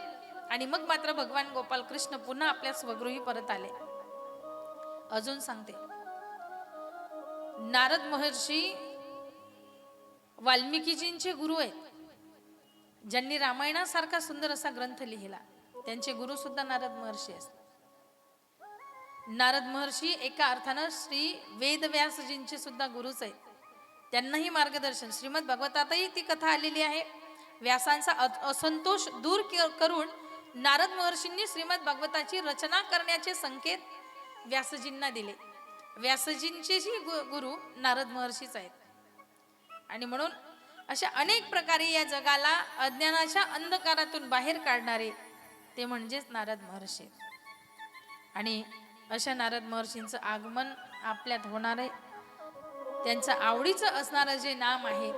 S1: आणि मग मात्र भगवान गोपाल कृष्ण पुन्हा आपल्या स्वगृही परत आले. अजून सांगते, नारद महर्षी वाल्मिकीजींचे गुरु आहेत, ज्यांनी रामायणासारखा सुंदर असा ग्रंथ लिहिला. त्यांचे गुरु सुद्धा नारद महर्षी असतात. नारद महर्षी एका अर्थानं श्री वेदव्यासजींचे सुद्धा गुरुच आहेत. त्यांनाही मार्गदर्शन श्रीमद भागवतातही ती कथा आलेली आहे. व्यासांचा असंतोष दूर करून नारद महर्षींनी श्रीमद भागवताची रचना करण्याचे संकेत व्यासजींना दिले. व्यासजींचेही गुरु नारद महर्षीच आहेत. आणि म्हणून अशा अनेक प्रकारे या जगाला अज्ञानाच्या अंधकारातून बाहेर काढणारे ते म्हणजेच नारद महर्षी. आणि अशा नारद महर्षींचं आगमन आपल्यात होणार आहे. त्यांचं आवडीचं असणारं जे नाम आहे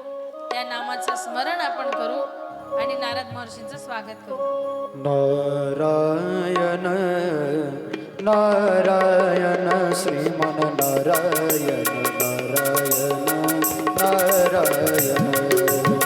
S1: त्या नामाचं स्मरण आपण करू आणि नारद महर्षींचं स्वागत करू.
S2: नारायण नारायण श्रीमान नारायण नारायण नारायण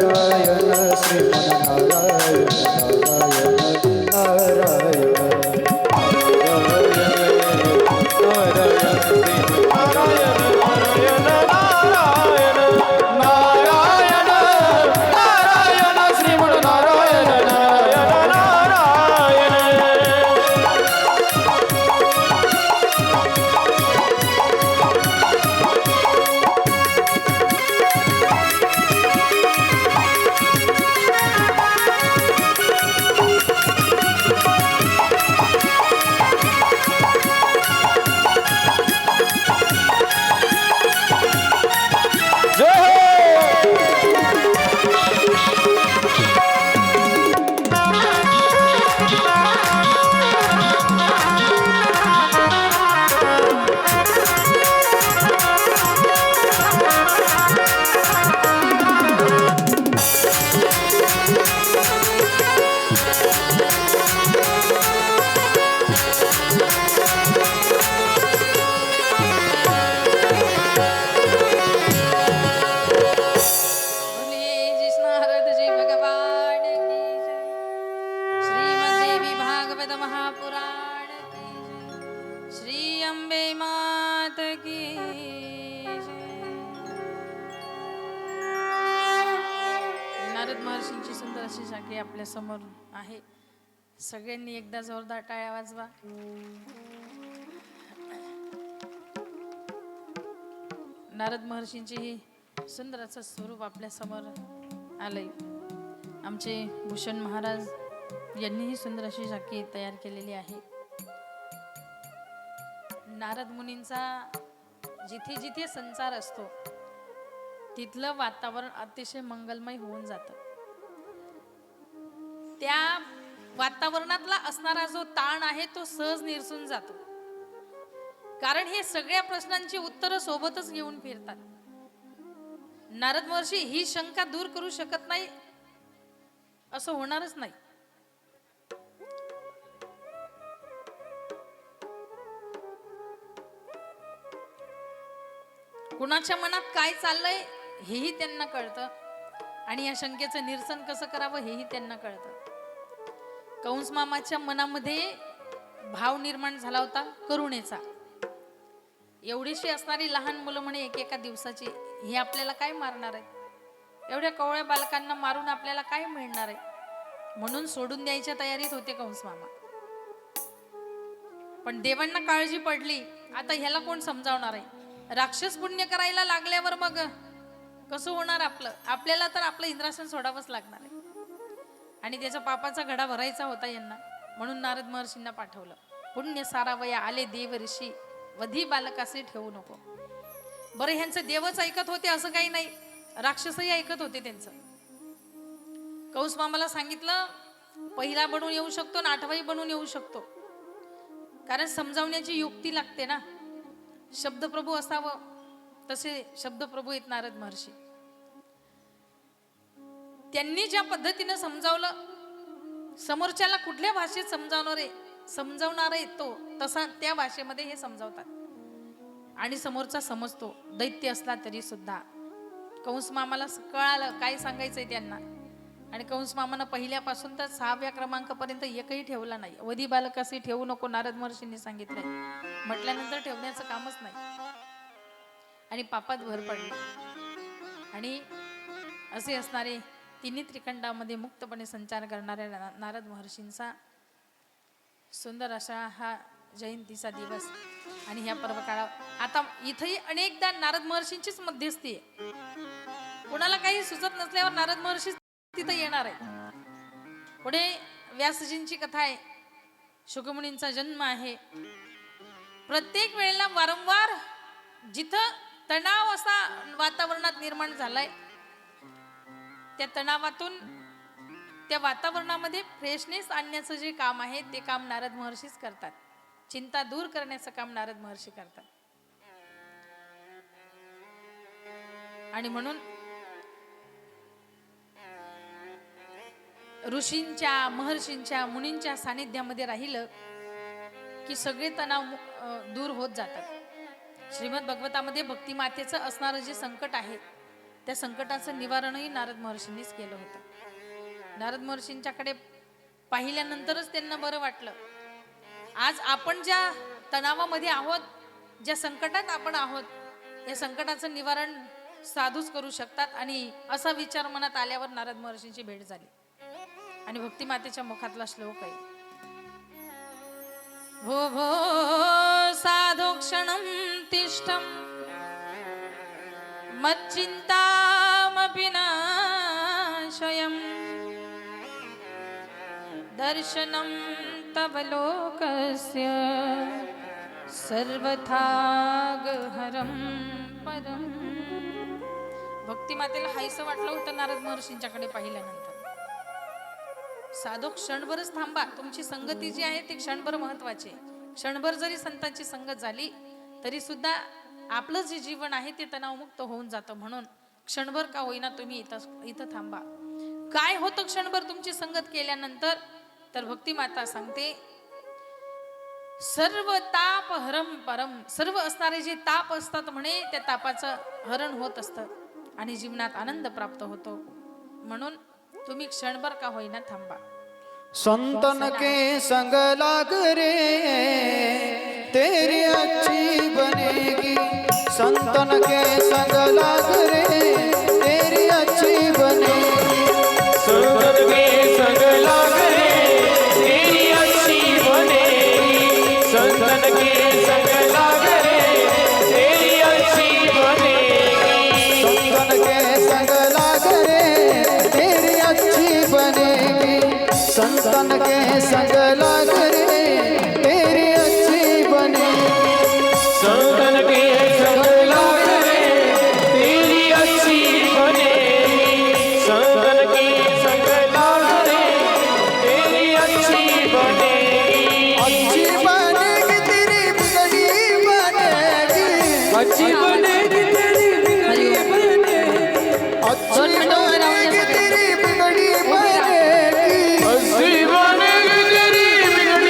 S1: बोले जिस नारद जी भगवान की जय। श्रीमद् देवी भागवत महापुराण की जय। श्री अंबे मात की जय। नारद महर्षींची सुंदर अशी साखळी आपल्या समोर आहे. सगळ्यांनी एकदा जोरदार टाळ्या वाजवा. नारद महर्षींची ही सुंदर असं स्वरूप आपल्या समोर आलंय. आमचे भूषण महाराज यांनी ही सुंदर अशी साखळी तयार केलेली आहे. नारद मुनींचा जिथे जिथे संचार असतो तिथलं वातावरण अतिशय मंगलमय होऊन जातं. त्या वातावरणातला असणारा जो ताण आहे तो सहज निरसून जातो. कारण हे सगळ्या प्रश्नांची उत्तरं सोबतच घेऊन फिरतात. नारद महर्षी ही शंका दूर करू शकत नाही असं होणारच नाही. कुणाच्या मनात काय चाललंय हेही त्यांना कळतं आणि या शंकेचं निरसन कसं करावं हेही त्यांना कळतं. कंस मामाच्या मनामध्ये भाव निर्माण झाला होता करुणेचा. एवढीशी असणारी लहान मुलं म्हणे एकेका दिवसाची, हे आपल्याला काय मारणार आहे? एवढ्या कवळ्या बालकांना मारून आपल्याला काय मिळणार आहे? म्हणून सोडून द्यायच्या तयारीत होते कंस मामा. पण देवांना काळजी पडली, आता ह्याला कोण समजावणार आहे? राक्षस पुण्य करायला लागल्यावर मग कसं होणार आपलं? आपल्याला तर आपलं इंद्रासन सोडावंच लागणार आहे. आणि त्याच्या पापाचा घडा भरायचा होता यांना, म्हणून नारद महर्षींना पाठवलं. पुण्य सारावया आले देव ऋषी, वधी बालकासे ठेवू नको. बरं, ह्यांचं देवच ऐकत होते असं काही नाही, राक्षसही ऐकत होते त्यांचं. कंस मामाला सांगितलं पहिला बनून येऊ शकतो ना आठवाही बनून येऊ शकतो, कारण समजावण्याची युक्ती लागते ना. शब्दप्रभू असावं तसे शब्दप्रभू आहेत नारद महर्षी. त्यांनी ज्या पद्धतीनं समजावलं, समोरच्याला कुठल्या भाषेत समजावणार आहे तो तसा त्या भाषेमध्ये हे समजावतात आणि समोरचा समजतो. दैत्य असला तरी सुद्धा कंस मामाला कळालं काय सांगायचंय त्यांना. आणि कंस मामानं पहिल्यापासून तर 6व्या क्रमांकापर्यंत एकही ठेवला नाही. वधी बालकाशी ठेवू नको नारद महर्षींनी सांगितलंय म्हटल्यानंतर ठेवण्याचं कामच नाही आणि पापात भर पडली. आणि असे असणारे तिन्ही त्रिखंडामध्ये मुक्तपणे संचार करणाऱ्या नारद महर्षींचा सुंदर असा हा जयंतीचा दिवस आणि ह्या पर्व काळात आता इथेही अनेकदा नारद महर्षींचीच मध्यस्थी आहे. कोणाला काही सुचत नसल्यावर नारद महर्षी तिथं येणार आहे. पुढे व्यासजींची कथा आहे, शुकमुनींचा जन्म आहे. प्रत्येक वेळेला वारंवार जिथं तणाव असा वातावरणात निर्माण झालाय, त्या तणावातून त्या वातावरणामध्ये फ्रेशनेस आणण्याचं जे काम आहे ते काम नारद महर्षीच करतात. चिंता दूर करण्याचं काम नारद महर्षी करतात. आणि म्हणून ऋषींच्या महर्षींच्या मुनींच्या सानिध्यामध्ये राहिलं की सगळे तणाव दूर होत जातात. श्रीमद भगवतामध्ये भक्ती मातेचं असणारं जे संकट आहे त्या संकटाचं निवारणही नारद महर्षींनीच केलं होतं. नारद महर्षींच्याकडे पाहिल्यानंतरच त्यांना बरं वाटलं. आज आपण ज्या तणावामध्ये आहोत, ज्या संकटात आपण आहोत, या संकटाचं निवारण साधूच करू शकतात. आणि असा विचार मनात आल्यावर नारद महर्षींची भेट झाली. आणि भक्तिमातेच्या मुखातला श्लोक आहे, भो भो साधो क्षणं तिष्ठं मच्चिंतामपि नाशयम् दर्शनं तव लोकस्य सर्वथा गहरं परम. भक्तिमातेला हायसं वाटलं होतं नारद महर्षींच्याकडे पाहिल्यानंतर. साधो क्षणभरच थांबा, तुमची संगती जी आहे ती क्षणभर महत्वाची आहे. क्षणभर जरी संतांची संगत झाली तरी सुद्धा आपलं जे जीवन आहे ते तणावमुक्त होऊन जातं. म्हणून क्षणभर का होईना तुम्ही इथं थांबा. काय होतं क्षणभर तुमची संगत केल्यानंतर? तर भक्तिमाता सांगते, सर्व ताप हरम परम. सर्व असणारे जे ताप असतात म्हणे, त्या तापाचं हरण होत असतं आणि जीवनात आनंद प्राप्त होतो. म्हणून तुम्ही क्षणभर का होईना थांबा.
S2: संतन के संग लाग रे तेरी अच्छी बनेगी. संतन के संग लाग रे तेरी अच्छी बनेगी.
S3: संतन के संग लाग रे तेरी अच्छी बनेगी. संतन के संग लाग रे तेरी अच्छी बनेगी.
S2: संतन के संग लाग रे तेरी अच्छी बनेगी. संतन के संग लाग रे तेरी अच्छी बनेगी.
S3: संतन के संग लाग रे तेरी अच्छी बनेगी. संतन के संग लाग रे तेरी अच्छी बनेगी.
S2: अच्छी बनेगी तेरी बिगड़ी बनेगी.
S3: अच्छी बनेगी तेरी बिगड़ी बनेगी.
S2: अच्छी बनेगी तेरी बिगड़ी बनेगी.
S3: अच्छी बनेगी तेरी बिगड़ी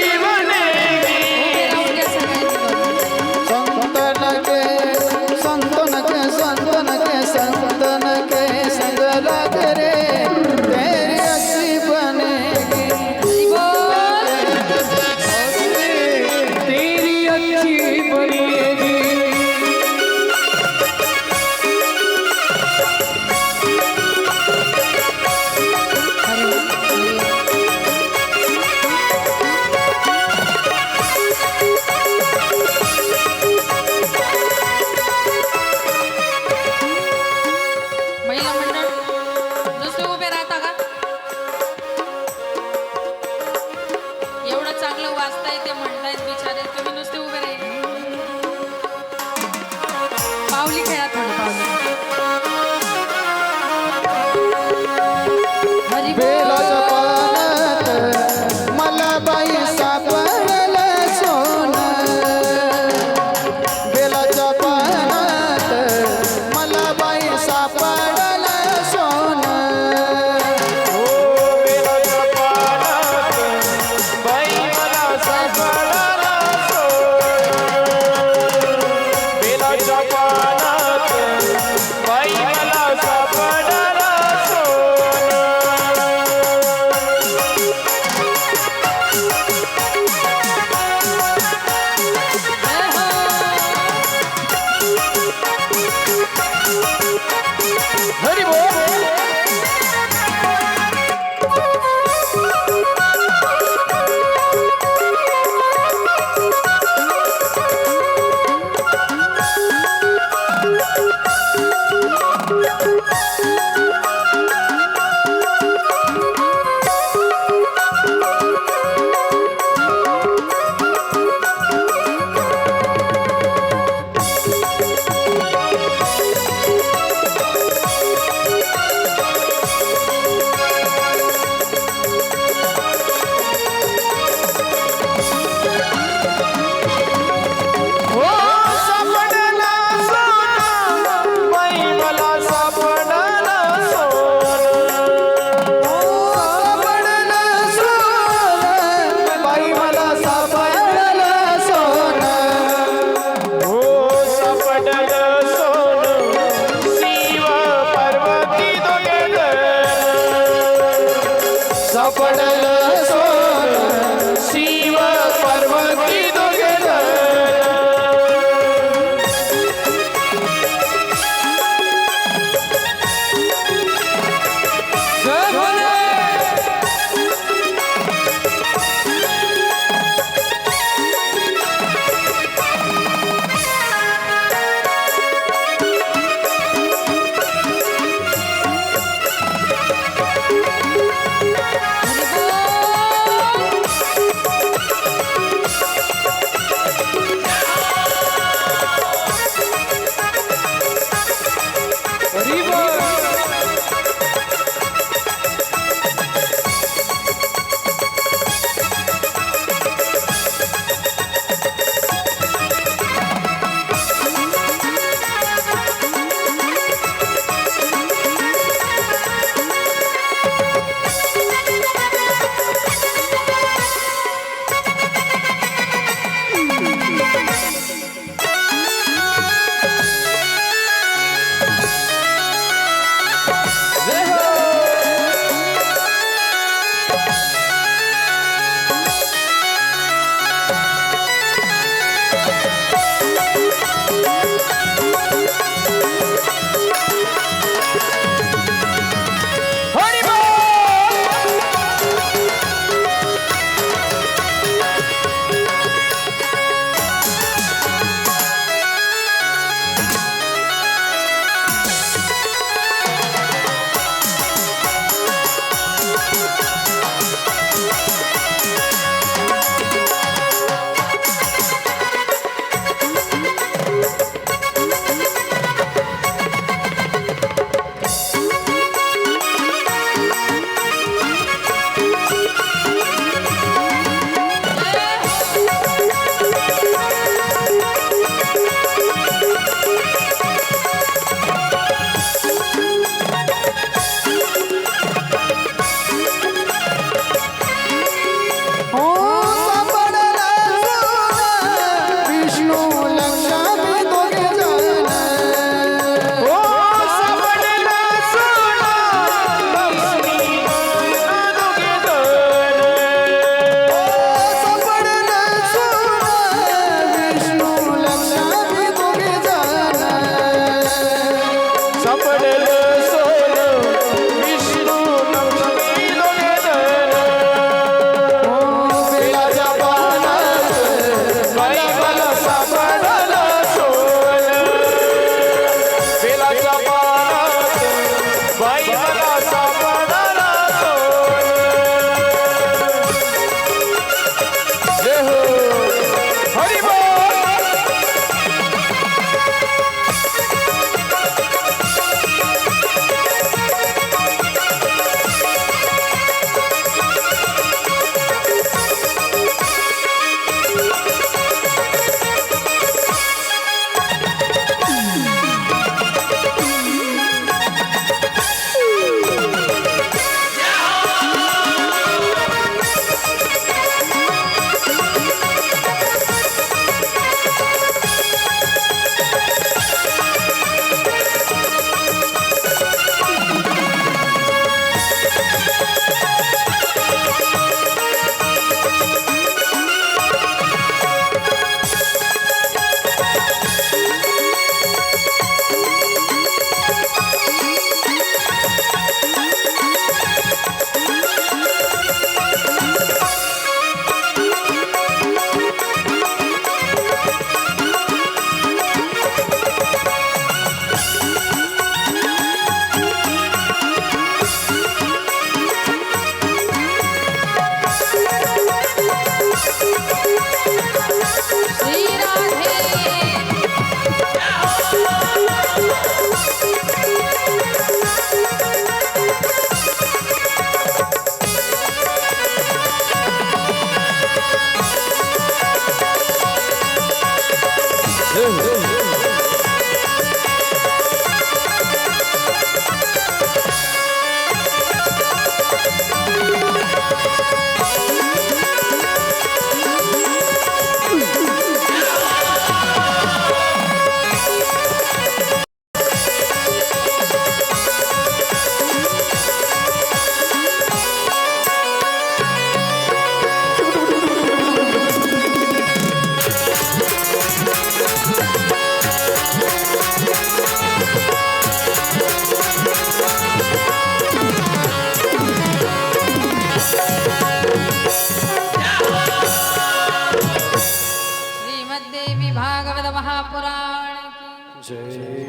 S2: सापडलं सोनं
S3: शिव पार्वती दोघे जण. जय भोले.
S1: हरी बोल.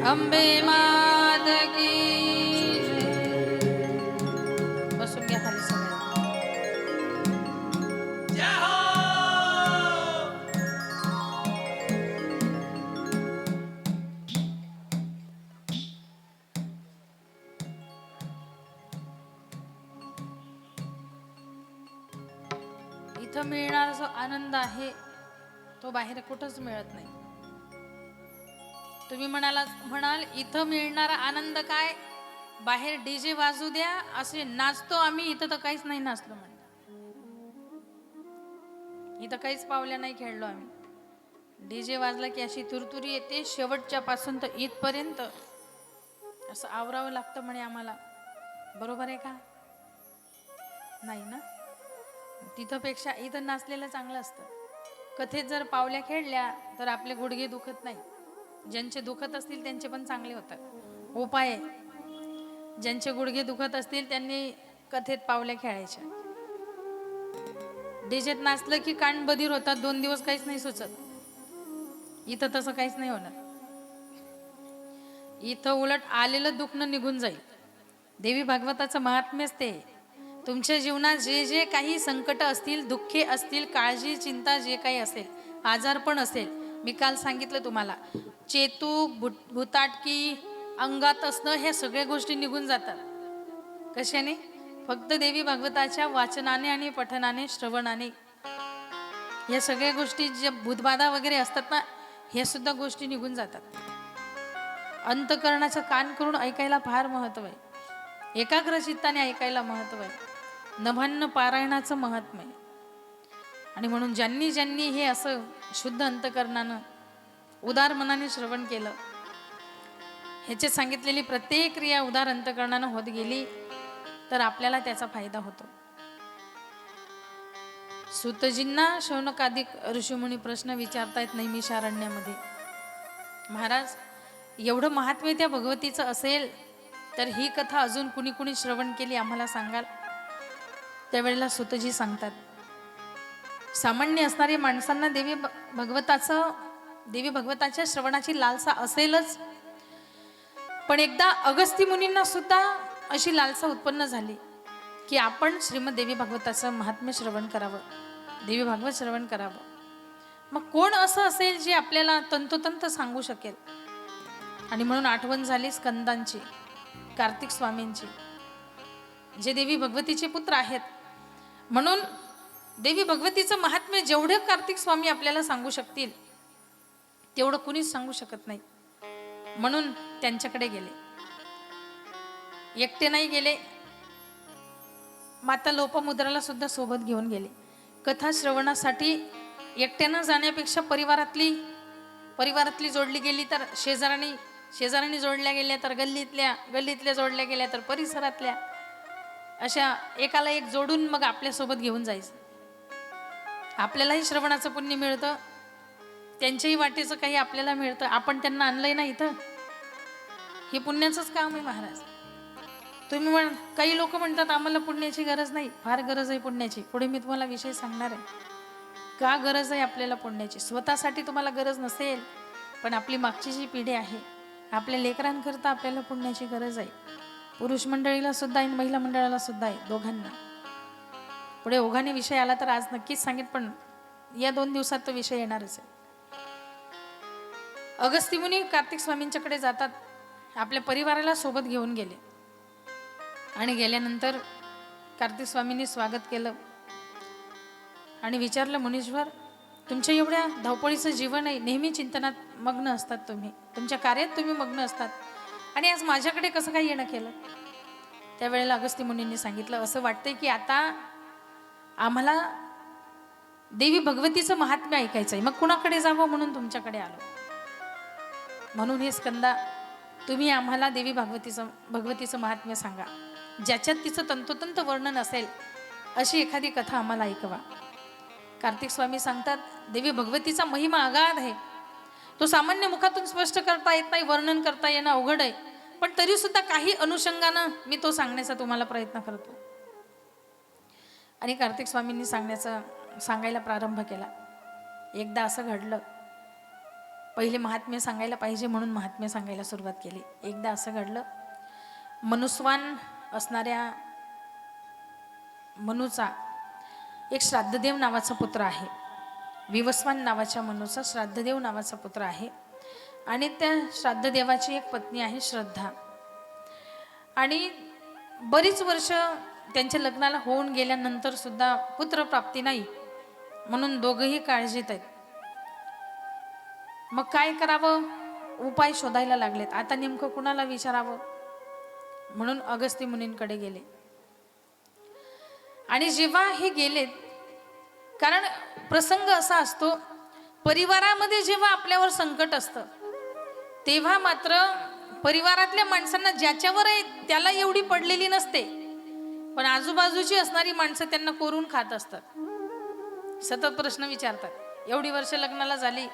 S1: अंबे मात की बसून घ्या खाली सगळे. इथं मिळणारा जो आनंद आहे तो बाहेर कुठंच मिळत नाही. तुम्ही म्हणाल इथं मिळणारा आनंद काय, बाहेर डीजे वाजू द्या असे नाचतो आम्ही, इथं तर काहीच नाही नाचलो म्हण. इथं काहीच पावल्या नाही खेळलो आम्ही. डीजे वाजला की अशी तुरतुरी येते शेवटच्या पासून तर इथपर्यंत असं आवरावं लागतं म्हणे आम्हाला. बरोबर आहे का? नाही ना. तिथं पेक्षा इथं नाचलेलं चांगलं असतं. कथेत जर पावल्या खेळल्या तर आपले गुडघे दुखत नाही. ज्यांचे दुखत असतील त्यांचे पण चांगले होतात. उपाय आहे, ज्यांचे गुडघे दुखत असतील त्यांनी कथेत पावल्या खेळायच्या. डीजेत नाचलं की कान बधीर होतात, 2 दिवस काहीच नाही सुचत. इथं तसं काहीच नाही होणार. इथं उलट आलेलं दुखणं निघून जाईल. देवी भागवताचं महात्म्यच ते. तुमच्या जीवनात जे जे काही संकट असतील, दुःखे असतील, काळजी चिंता जे काही असेल, आजारपण असेल, मी काल सांगितलं तुम्हाला, चेतूक भूताटकी अंगात असणं, हे सगळ्या गोष्टी निघून जातात. कशाने? फक्त देवी भागवताच्या वाचनाने आणि पठनाने, श्रवणाने. या सगळ्या गोष्टी ज्या भूतबाधा वगैरे असतात ना, हे सुद्धा गोष्टी निघून जातात. अंतकरणाचं कान करून ऐकायला फार महत्व आहे. एकाग्र चित्ताने ऐकायला महत्व आहे. नभान्न पारायणाचं महात्म्य आहे. आणि म्हणून ज्यांनी ज्यांनी हे असं शुद्ध अंतकरणानं उदार मनाने श्रवण केलं, ह्याचे सांगितलेली प्रत्येक क्रिया उदार अंतकरणानं होत गेली तर आपल्याला त्याचा फायदा होतो. सूतजींना शौनकादिक ऋषीमुनी प्रश्न विचारतायत नैमिषारण्यामध्ये, महाराज एवढं महात्म्य त्या भगवतीचं असेल तर ही कथा अजून कुणी कुणी श्रवण केली आम्हाला सांगाल? त्यावेळेला सूतजी सांगतात, सामान्य असणाऱ्या माणसांना देवी भगवताच्या श्रवणाची लालसा असेलच, पण एकदा अगस्ती मुनींना सुद्धा अशी लालसा उत्पन्न झाली की आपण श्रीमद देवी भागवताचं महात्म्य श्रवण करावं, देवी भागवत श्रवण करावं. मग कोण असं असेल जे आपल्याला तंतोतंत सांगू शकेल? आणि म्हणून आठवण झाली स्कंदांची, कार्तिक स्वामींची, जे देवी भगवतीचे पुत्र आहेत. म्हणून देवी भगवतीचं महात्म्य जेवढे कार्तिक स्वामी आपल्याला सांगू शकतील तेवढं कुणीच सांगू शकत नाही. म्हणून त्यांच्याकडे गेले. एकटे नाही गेले, माता लोपमुद्राला सुद्धा सोबत घेऊन गेले. कथा श्रवणासाठी एकट्यानं जाण्यापेक्षा परिवारातली जोडली गेली तर शेजारांनी जोडल्या गेल्या तर गल्लीतल्या जोडल्या गेल्या तर परिसरातल्या, अशा एकाला एक जोडून मग आपल्यासोबत घेऊन जायचं. आपल्यालाही श्रवणाचं पुण्य मिळतं, त्यांच्याही वाटेचं काही आपल्याला मिळतं. आपण त्यांना आणलंय ना इथं, हे पुण्याचंच काम आहे महाराज. तुम्ही काही लोक म्हणतात आम्हाला पुण्याची गरज नाही. फार गरज आहे पुण्याची. पुढे मी तुम्हाला विषय सांगणार आहे का गरज आहे आपल्याला पुण्याची. स्वतःसाठी तुम्हाला गरज नसेल, पण आपली मागची जी पिढी आहे, आपल्या लेकरांकरता आपल्याला पुण्याची गरज आहे. पुरुष मंडळीला सुद्धा आहे, महिला मंडळाला सुद्धा आहे, दोघांना. पुढे ओघाने विषय आला तर आज नक्कीच सांगेन, पण या 2 दिवसात तो विषय येणारच आहे. अगस्ती मुनी कार्तिक स्वामींच्याकडे जातात, आपल्या परिवाराला सोबत घेऊन गेले. आणि गेल्यानंतर कार्तिक स्वामींनी स्वागत केलं आणि विचारलं, मुनीश्वर तुमच्या एवढ्या धावपळीचं जीवन आहे, नेहमी चिंतनात मग्न असतात तुम्ही, तुमच्या कार्यात तुम्ही मग्न असतात, आणि आज माझ्याकडे कसं काय येणं केलं? त्यावेळेला अगस्ती मुनींनी सांगितलं, असं वाटतंय की आता आम्हाला देवी भगवतीचं महात्म्य ऐकायचं आहे, मग कुणाकडे जावं म्हणून तुमच्याकडे आलो. म्हणून हे स्कंदा, तुम्ही आम्हाला देवी भगवतीचं महात्म्य सांगा, ज्याच्यात तिचं तंतोतंत वर्णन असेल अशी एखादी कथा आम्हाला ऐकवा. कार्तिक स्वामी सांगतात, देवी भगवतीचा महिमा अगाध आहे, तो सामान्य मुखातून स्पष्ट करता येत नाही, वर्णन करता येणं अवघड आहे, पण तरी सुद्धा काही अनुषंगानं मी तो सांगण्याचा तुम्हाला प्रयत्न करतो. आणि कार्तिक स्वामींनी सांगायला प्रारंभ केला. एकदा असं घडलं पहिले महात्म्य सांगायला पाहिजे म्हणून महात्म्य सांगायला सुरुवात केली. एकदा असं घडलं, मनुस्वान असणाऱ्या मनूचा एक श्राद्धदेव नावाचा पुत्र आहे. विवस्वान नावाच्या मनूचा श्राद्धदेव नावाचा पुत्र आहे आणि त्या श्राद्धदेवाची एक पत्नी आहे श्रद्धा. आणि बरीच वर्ष त्यांच्या लग्नाला होऊन गेल्यानंतर सुद्धा पुत्रप्राप्ती नाही, म्हणून दोघंही काळजीत आहेत. मग काय करावं, उपाय शोधायला लागलेत. आता नेमकं कुणाला विचारावं म्हणून अगस्ती मुनींकडे गेले. आणि जेव्हा हे गेलेत, कारण प्रसंग असा असतो, परिवारामध्ये जेव्हा आपल्यावर संकट असतं तेव्हा मात्र परिवारातल्या माणसांना ज्याच्यावर आहे त्याला एवढी पडलेली नसते, पण आजूबाजूची असणारी माणसं त्यांना कोरून खात असतात. सतत प्रश्न विचारतात, एवढी वर्ष लग्नाला झाली,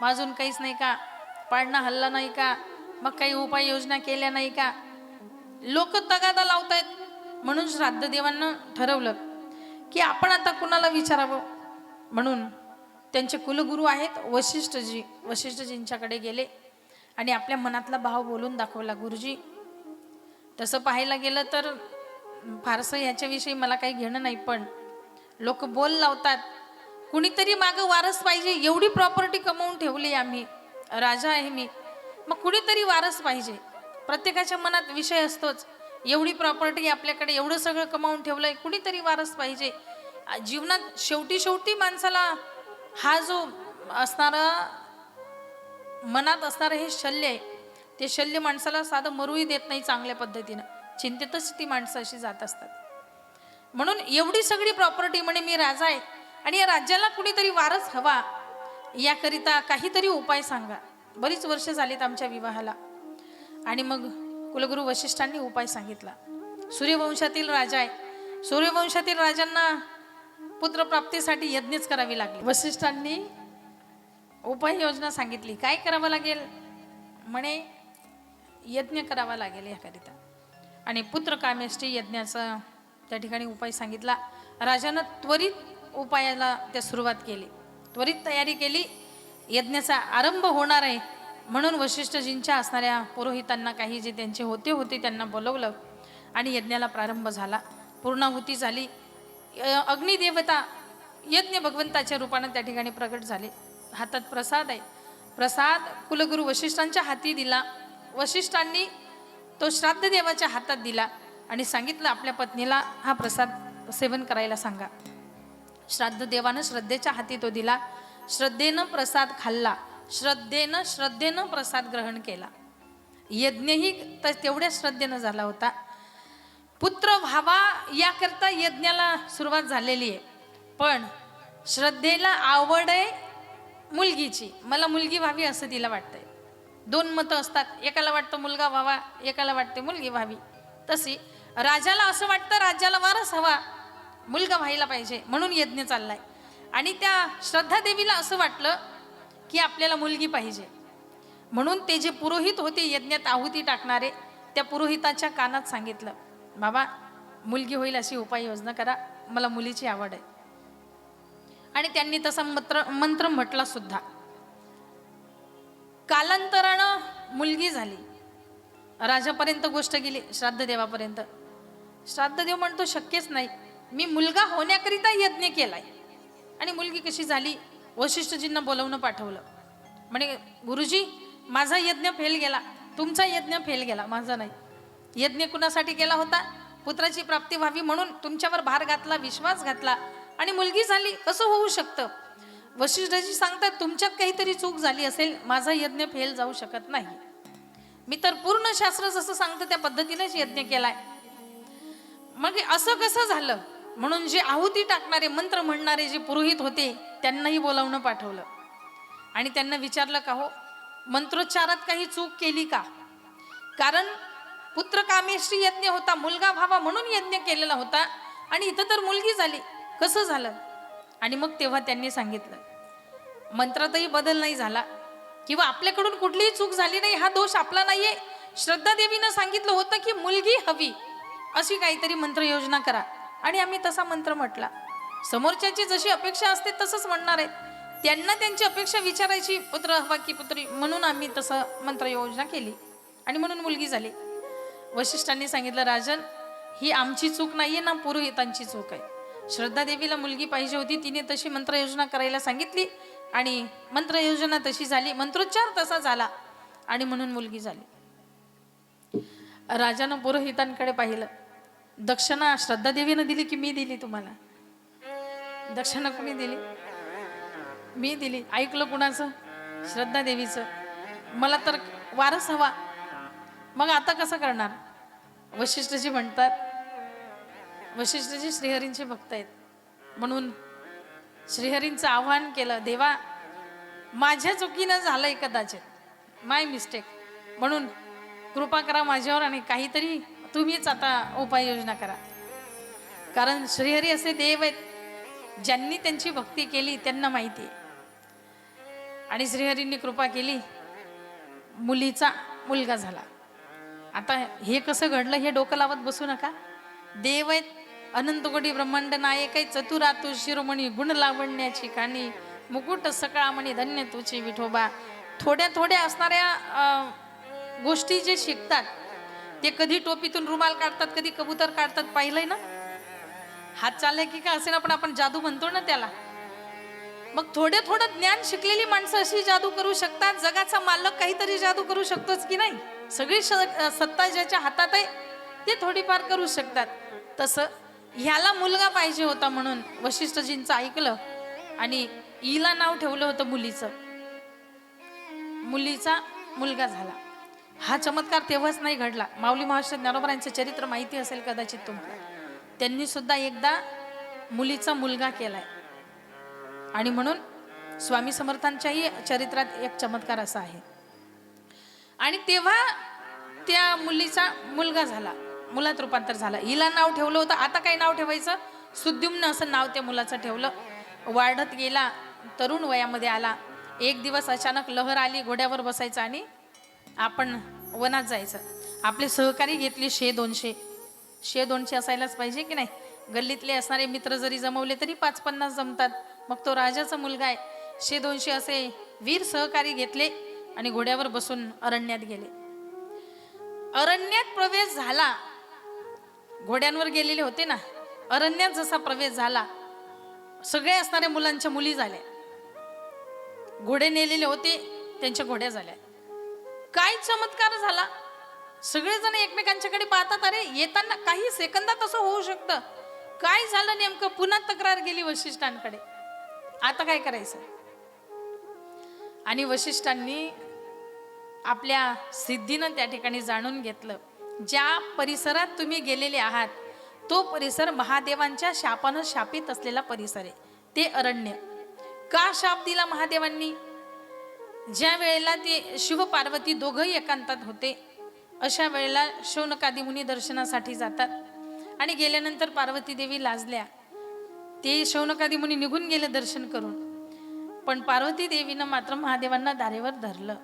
S1: अजून काहीच नाही का, पाळणा हल्ला नाही का, मग काही उपाययोजना केल्या नाही का, लोक तगादा लावतायत. म्हणून श्राद्धदेवांना ठरवलं की आपण आता कुणाला विचारावं, म्हणून त्यांचे कुलगुरू आहेत वशिष्ठजी, वशिष्ठजींच्याकडे गेले आणि आपल्या मनातला भाव बोलून दाखवला. गुरुजी, तसं पाहायला गेलं तर फारसं याच्याविषयी मला काही घेणं नाही, पण लोक बोल लावतात, कुणीतरी मागं वारस पाहिजे, एवढी प्रॉपर्टी कमवून ठेवली आम्ही, राजा आहे मी, मग कुणीतरी वारस पाहिजे. प्रत्येकाच्या मनात विषय असतोच, एवढी प्रॉपर्टी आपल्याकडे, एवढं सगळं कमावून ठेवलंय, कुणीतरी वारस पाहिजे. जीवनात शेवटी माणसाला हा जो असणारा मनात असणारं हे शल्य आहे, ते शल्य माणसाला साधं मरूही देत नाही चांगल्या पद्धतीनं. चिंतेतच ती माणसं अशी जात असतात. म्हणून एवढी सगळी प्रॉपर्टी, म्हणे मी राजा आहे आणि या राज्याला कुणीतरी वारस हवा, याकरिता काहीतरी उपाय सांगा. बरीच वर्ष झालीत आमच्या विवाहाला. आणि मग कुलगुरू वशिष्ठांनी उपाय सांगितला. सूर्यवंशातील राजा आहे, सूर्यवंशातील राजांना पुत्रप्राप्तीसाठी यज्ञच करावी लागली. वशिष्ठांनी उपाययोजना सांगितली. काय करावं लागेल, म्हणे यज्ञ करावा लागेल याकरिता. आणि पुत्रकामेष्टी यज्ञाचा त्या ठिकाणी उपाय सांगितला. राजानं त्वरित उपायाला त्या सुरुवात केली, त्वरित तयारी केली. यज्ञाचा आरंभ होणार आहे म्हणून वशिष्ठजींच्या असणाऱ्या पुरोहितांना, काही जे त्यांचे होते त्यांना बोलवलं आणि यज्ञाला प्रारंभ झाला. पूर्णाहुती झाली. अग्निदेवता यज्ञ भगवंताच्या रूपानं त्या ठिकाणी प्रगट झाले. हातात प्रसाद आहे, प्रसाद कुलगुरू वशिष्ठांच्या हाती दिला. वशिष्ठांनी तो श्राद्धदेवाच्या हातात दिला आणि सांगितलं आपल्या पत्नीला हा प्रसाद सेवन करायला सांगा. श्राद्धदेवानं श्रद्धेच्या हाती तो दिला. श्रद्धेनं प्रसाद खाल्ला, श्रद्धेनं प्रसाद ग्रहण केला. यज्ञही तेवढ्या श्रद्धेनं झाला होता. पुत्र व्हावा याकरता यज्ञाला सुरुवात झालेली आहे, पण श्रद्धेला आवड आहे मुलगीची, मला मुलगी व्हावी असं तिला वाटतंय. दोन मतं असतात, एकाला वाटतं मुलगा व्हावा, एकाला वाटते मुलगी व्हावी. तशी राजाला असं वाटतं राज्याला वारस हवा, मुलगा व्हायला पाहिजे, म्हणून यज्ञ चाललाय. आणि त्या श्रद्धा देवीला असं वाटलं की आपल्याला मुलगी पाहिजे, म्हणून ते जे पुरोहित होते यज्ञात आहुती टाकणारे, त्या पुरोहिताच्या कानात सांगितलं, बाबा मुलगी होईल अशी उपाययोजना करा, मला मुलीची आवड आहे. आणि त्यांनी तसा मंत्र म्हटला सुद्धा. कालांतरानं मुलगी झाली. राजापर्यंत गोष्ट गेली, श्राद्धदेवापर्यंत. श्राद्धदेव म्हणतो शक्यच नाही, मी मुलगा होण्याकरिता यज्ञ केलाय आणि मुलगी कशी झाली. वशिष्ठजींना बोलवणं पाठवलं. म्हणे गुरुजी, माझा यज्ञ फेल गेला, तुमचा यज्ञ फेल गेला, माझा नाही. यज्ञ कुणासाठी केला होता, पुत्राची प्राप्ती व्हावी म्हणून तुमच्यावर भार घातला, विश्वास घातला आणि मुलगी झाली, कसं होऊ शकतं. वशिष्ठजी सांगतात तुमच्यात काहीतरी चूक झाली असेल, माझा यज्ञ फेल जाऊ शकत नाही. मी तर पूर्ण शास्त्र जसं सांगतं त्या पद्धतीनेच यज्ञ केलाय. मग असं कसं झालं, म्हणून जे आहुती टाकणारे मंत्र म्हणणारे जे पुरोहित होते त्यांनाही बोलावणं पाठवलं आणि त्यांना विचारलं का हो, मंत्रोच्चारात काही चूक केली का. कारण पुत्रकामेष्टी यज्ञ होता, मुलगा व्हावा म्हणून यज्ञ केलेला होता आणि इथं तर मुलगी झाली, कसं झालं. आणि मग तेव्हा त्यांनी सांगितलं मंत्रातही बदल नाही झाला किंवा आपल्याकडून कुठलीही चूक झाली नाही, हा दोष आपला नाहीये. श्रद्धा देवीनं सांगितलं होतं की मुलगी हवी, अशी काहीतरी मंत्रयोजना करा आणि आम्ही तसा मंत्र म्हटला. समोरच्याची जशी अपेक्षा असते तसंच म्हणणार आहेत. त्यांना त्यांची अपेक्षा विचारायची, पुत्र हवा की पुत्री, म्हणून आम्ही तसं मंत्रयोजना केली आणि म्हणून मुलगी झाली. वशिष्ठांनी सांगितलं, राजन, ही आमची चूक नाहीये ना पुरोहितांची चूक आहे. श्रद्धा देवीला मुलगी पाहिजे होती, तिने तशी मंत्रयोजना करायला सांगितली आणि मंत्रयोजना तशी झाली, मंत्रोच्चार तसा झाला आणि म्हणून मुलगी झाली. राजानं पुरोहितांकडे पाहिलं. दक्षिणा श्रद्धा देवीनं दिली की मी दिली? तुम्हाला दक्षिणा कोणी दिली? मी दिली. ऐकलं कुणाचं? श्रद्धा देवीचं. मला तर वारस हवा. मग आता कसं करणार? वशिष्ठजी म्हणतात, वशिष्ठजी श्रीहरींचे भक्त आहेत, म्हणून श्रीहरींचं आव्हान केलं, देवा माझ्या चुकीनं झालंय कदाचित, माय मिस्टेक, म्हणून कृपा करा माझ्यावर आणि काहीतरी तुम्हीच आता उपाययोजना करा. कारण श्रीहरी असे देव आहेत, ज्यांनी त्यांची भक्ती केली त्यांना माहिती आहे. आणि श्रीहरींनी कृपा केली, मुलीचा मुलगा झाला. आता हे कसं घडलं हे डोकं लावत बसू नका. देव आहेत, अनंत कोटी ब्रह्मांड नायक आहे, चतुरातु शिरोमणी, गुण लावण्याची कानी, मुकुट सकाळमणी, धन्य तुझी विठोबा. थोड्या थोड्या असणाऱ्या गोष्टी जे शिकतात ते कधी टोपीतून रुमाल काढतात, कधी कबूतर काढतात, पाहिलंय ना? हात चालले की का असे ना, पण आपण जादू म्हणतो ना त्याला. मग थोडं थोडं ज्ञान शिकलेली माणसं अशी जादू करू शकतात. जगाचा मालक काहीतरी जादू करू शकतोच की नाही? सगळी सत्ता ज्याच्या हातात आहे ते थोडीफार करू शकतात. तसं ह्याला मुलगा पाहिजे होता, म्हणून वशिष्ठजींचं ऐकलं आणि हिला नाव ठेवलं होतं मुलीचं. मुलीचा मुलगा झाला. हा चमत्कार तेव्हाच नाही घडला. माऊली महाराष्ट्र ज्ञानोबरांचं चरित्र माहिती असेल कदाचित तुम्हाला. त्यांनी सुद्धा एकदा मुलीचा मुलगा केलाय आणि म्हणून स्वामी समर्थांच्याही चरित्रात एक चमत्कार असा आहे. आणि तेव्हा त्या मुलीचा मुलगा झाला, मुलात रूपांतर झालं. हिला नाव ठेवलं होतं. आता काय नाव ठेवायचं? सुद्युम्न असं नाव त्या मुलाचं ठेवलं. वाढत गेला, तरुण वयामध्ये आला. एक दिवस अचानक लहर आली, घोड्यावर बसायचं आणि आपण वनात जायचं. आपले सहकारी घेतले 100-200 असायलाच पाहिजे की नाही? गल्लीतले असणारे मित्र जरी जमवले तरी 5-50 जमतात. मग तो राजाचा मुलगा आहे, 100-200 असे वीर सहकारी घेतले आणि घोड्यावर बसून अरण्यात गेले. अरण्यात प्रवेश झाला. घोड्यांवर गेलेले होते ना, अरण्यात जसा प्रवेश झाला, सगळे असणाऱ्या मुलांच्या मुली झाल्या. घोडे नेलेले होते, त्यांच्या घोड्या झाल्या. काय चमत्कार झाला! सगळेजण एकमेकांच्याकडे पाहतात, अरे येताना काही सेकंदात असं होऊ शकतं. काय झालं नेमकं? पुन्हा तक्रार गेली वशिष्ठांकडे. आता काय करायचं? आणि वशिष्ठांनी आपल्या सिद्धीनं त्या ठिकाणी जाणून घेतलं, ज्या परिसरात तुम्ही गेलेले आहात तो परिसर महादेवांच्या शापानं शापित असलेला परिसर आहे, ते अरण्य. का शाप दिला महादेवांनी? ज्या वेळेला ते शिव पार्वती दोघंही एकांतात होते, अशा वेळेला शौनकादी मुनी दर्शनासाठी जातात आणि गेल्यानंतर पार्वती देवी लाजल्या. ते शौनकादी मुनी निघून गेले दर्शन करून, पण पार्वती देवीनं मात्र महादेवांना दारेवर धरलं.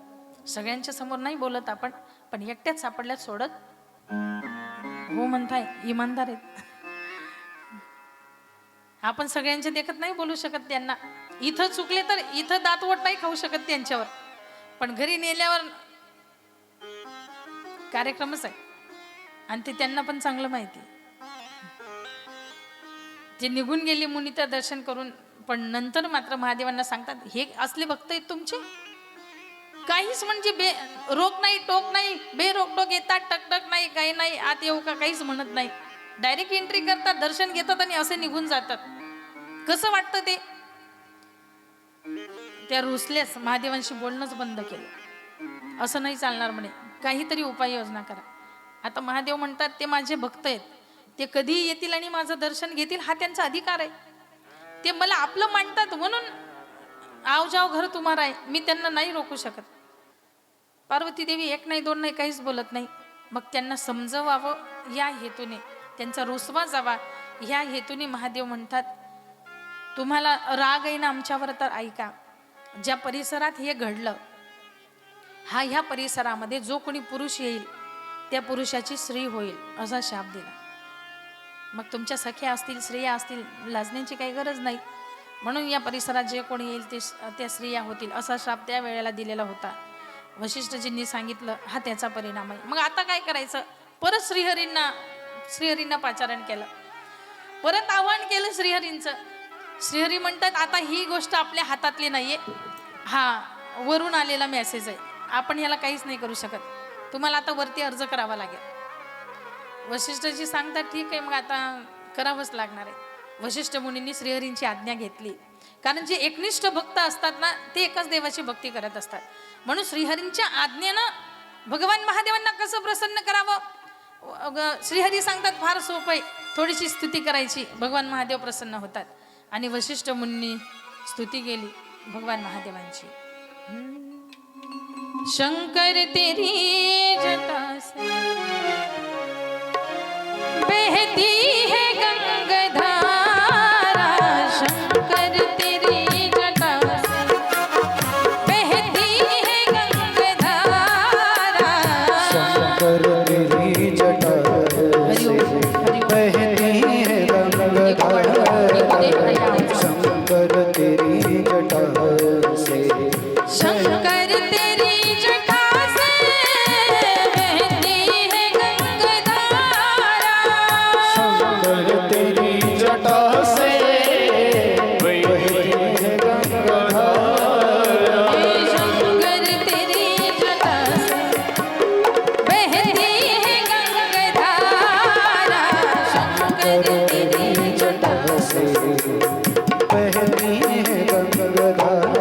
S1: सगळ्यांच्या समोर नाही बोलत आपण, पण एकट्याच सापडल्यात सोडत. हो म्हणताय, इमानदार आहेत. आपण सगळ्यांच्या देखत नाही बोलू शकत त्यांना. इथं चुकले तर इथं दातवट नाही खाऊ शकत त्यांच्यावर, पण घरी नेल्यावर कार्यक्रमच आहे आणि ते त्यांना पण चांगलं माहिती. जे निघून गेले मुनी त्या दर्शन करून, पण नंतर मात्र महादेवांना सांगतात, हे असले भक्त आहेत तुमचे? काहीच म्हणजे रोक नाही, टोक नाही, बेरोकटोक येतात, टकटक नाही, काही नाही, आत येऊ का काहीच म्हणत नाही. डायरेक्ट एंट्री करतात, दर्शन घेतात आणि असे निघून जातात. कसं वाटतं ते? त्या रुसल्यास महादेवांशी बोलणंच बंद केलं. असं नाही चालणार म्हणे, काहीतरी उपाययोजना करा. आता महादेव म्हणतात, ते माझे भक्त आहेत, ते कधी येतील आणि माझं दर्शन घेतील, हा त्यांचा अधिकार आहे. ते मला आपलं मानतात म्हणून आव जाव घर तुम्हारा आहे, मी त्यांना नाही रोखू शकत. पार्वती देवी एक नाही दोन नाही काहीच बोलत नाही. मग त्यांना समजवावं या हेतूने, त्यांचा रुसवा जावा ह्या हेतूने महादेव म्हणतात, तुम्हाला राग आहे ना आमच्यावर, तर ऐका. ज्या परिसरात हे घडलं, ह्या परिसरामध्ये जो कोणी पुरुष येईल त्या पुरुषाची स्त्री होईल, असा शाप दिला. मग तुमच्या सख्या असतील, स्त्रिया असतील, लाजण्याची काही गरज नाही. म्हणून या परिसरात जे कोणी येईल ते त्या स्त्रिया होतील असा शाप त्या वेळेला दिलेला होता. वशिष्ठजींनी सांगितलं हा त्याचा परिणाम आहे. मग आता काय करायचं? परत श्रीहरींना पाचारण केलं, परत आव्हान केलं श्रीहरींचं. श्रीहरी म्हणतात आता ही गोष्ट आपल्या हातातली नाहीये, हा वरून आलेला मेसेज आहे, आपण ह्याला काहीच नाही करू शकत, तुम्हाला आता वरती अर्ज करावा लागेल. वशिष्ठजी सांगतात ठीक आहे, मग आता करावंच लागणार आहे. वशिष्ठ मुनींनी श्रीहरींची आज्ञा घेतली, कारण जे एकनिष्ठ भक्त असतात ना ते एकाच देवाची भक्ती करत असतात. म्हणून श्रीहरींच्या आज्ञेनं भगवान महादेवांना कसं प्रसन्न करावं, श्रीहरी सांगतात फार सोपं आहे, थोडीशी स्तुती करायची, भगवान महादेव प्रसन्न होतात. आणि वशिष्ठ मुनी स्तुती केली भगवान महादेवांची. शंकर तेरी जटा से बहती है गंगाधारा, शंकर तेरी जटा से बहती है गंगाधारा,
S2: शंकर तेरी जटा से बहती है गंगाधारा, शंकर तेरी जटा से
S1: शंकर तेरी जटा से बहती है गंगाधारा,
S2: शंकर तेरी जटा से बहती है गंगाधारा,
S1: शंकर तेरी जटा से बहती है गंगाधारा, शंकर तेरी
S2: जटा से बहती है गंगाधारा.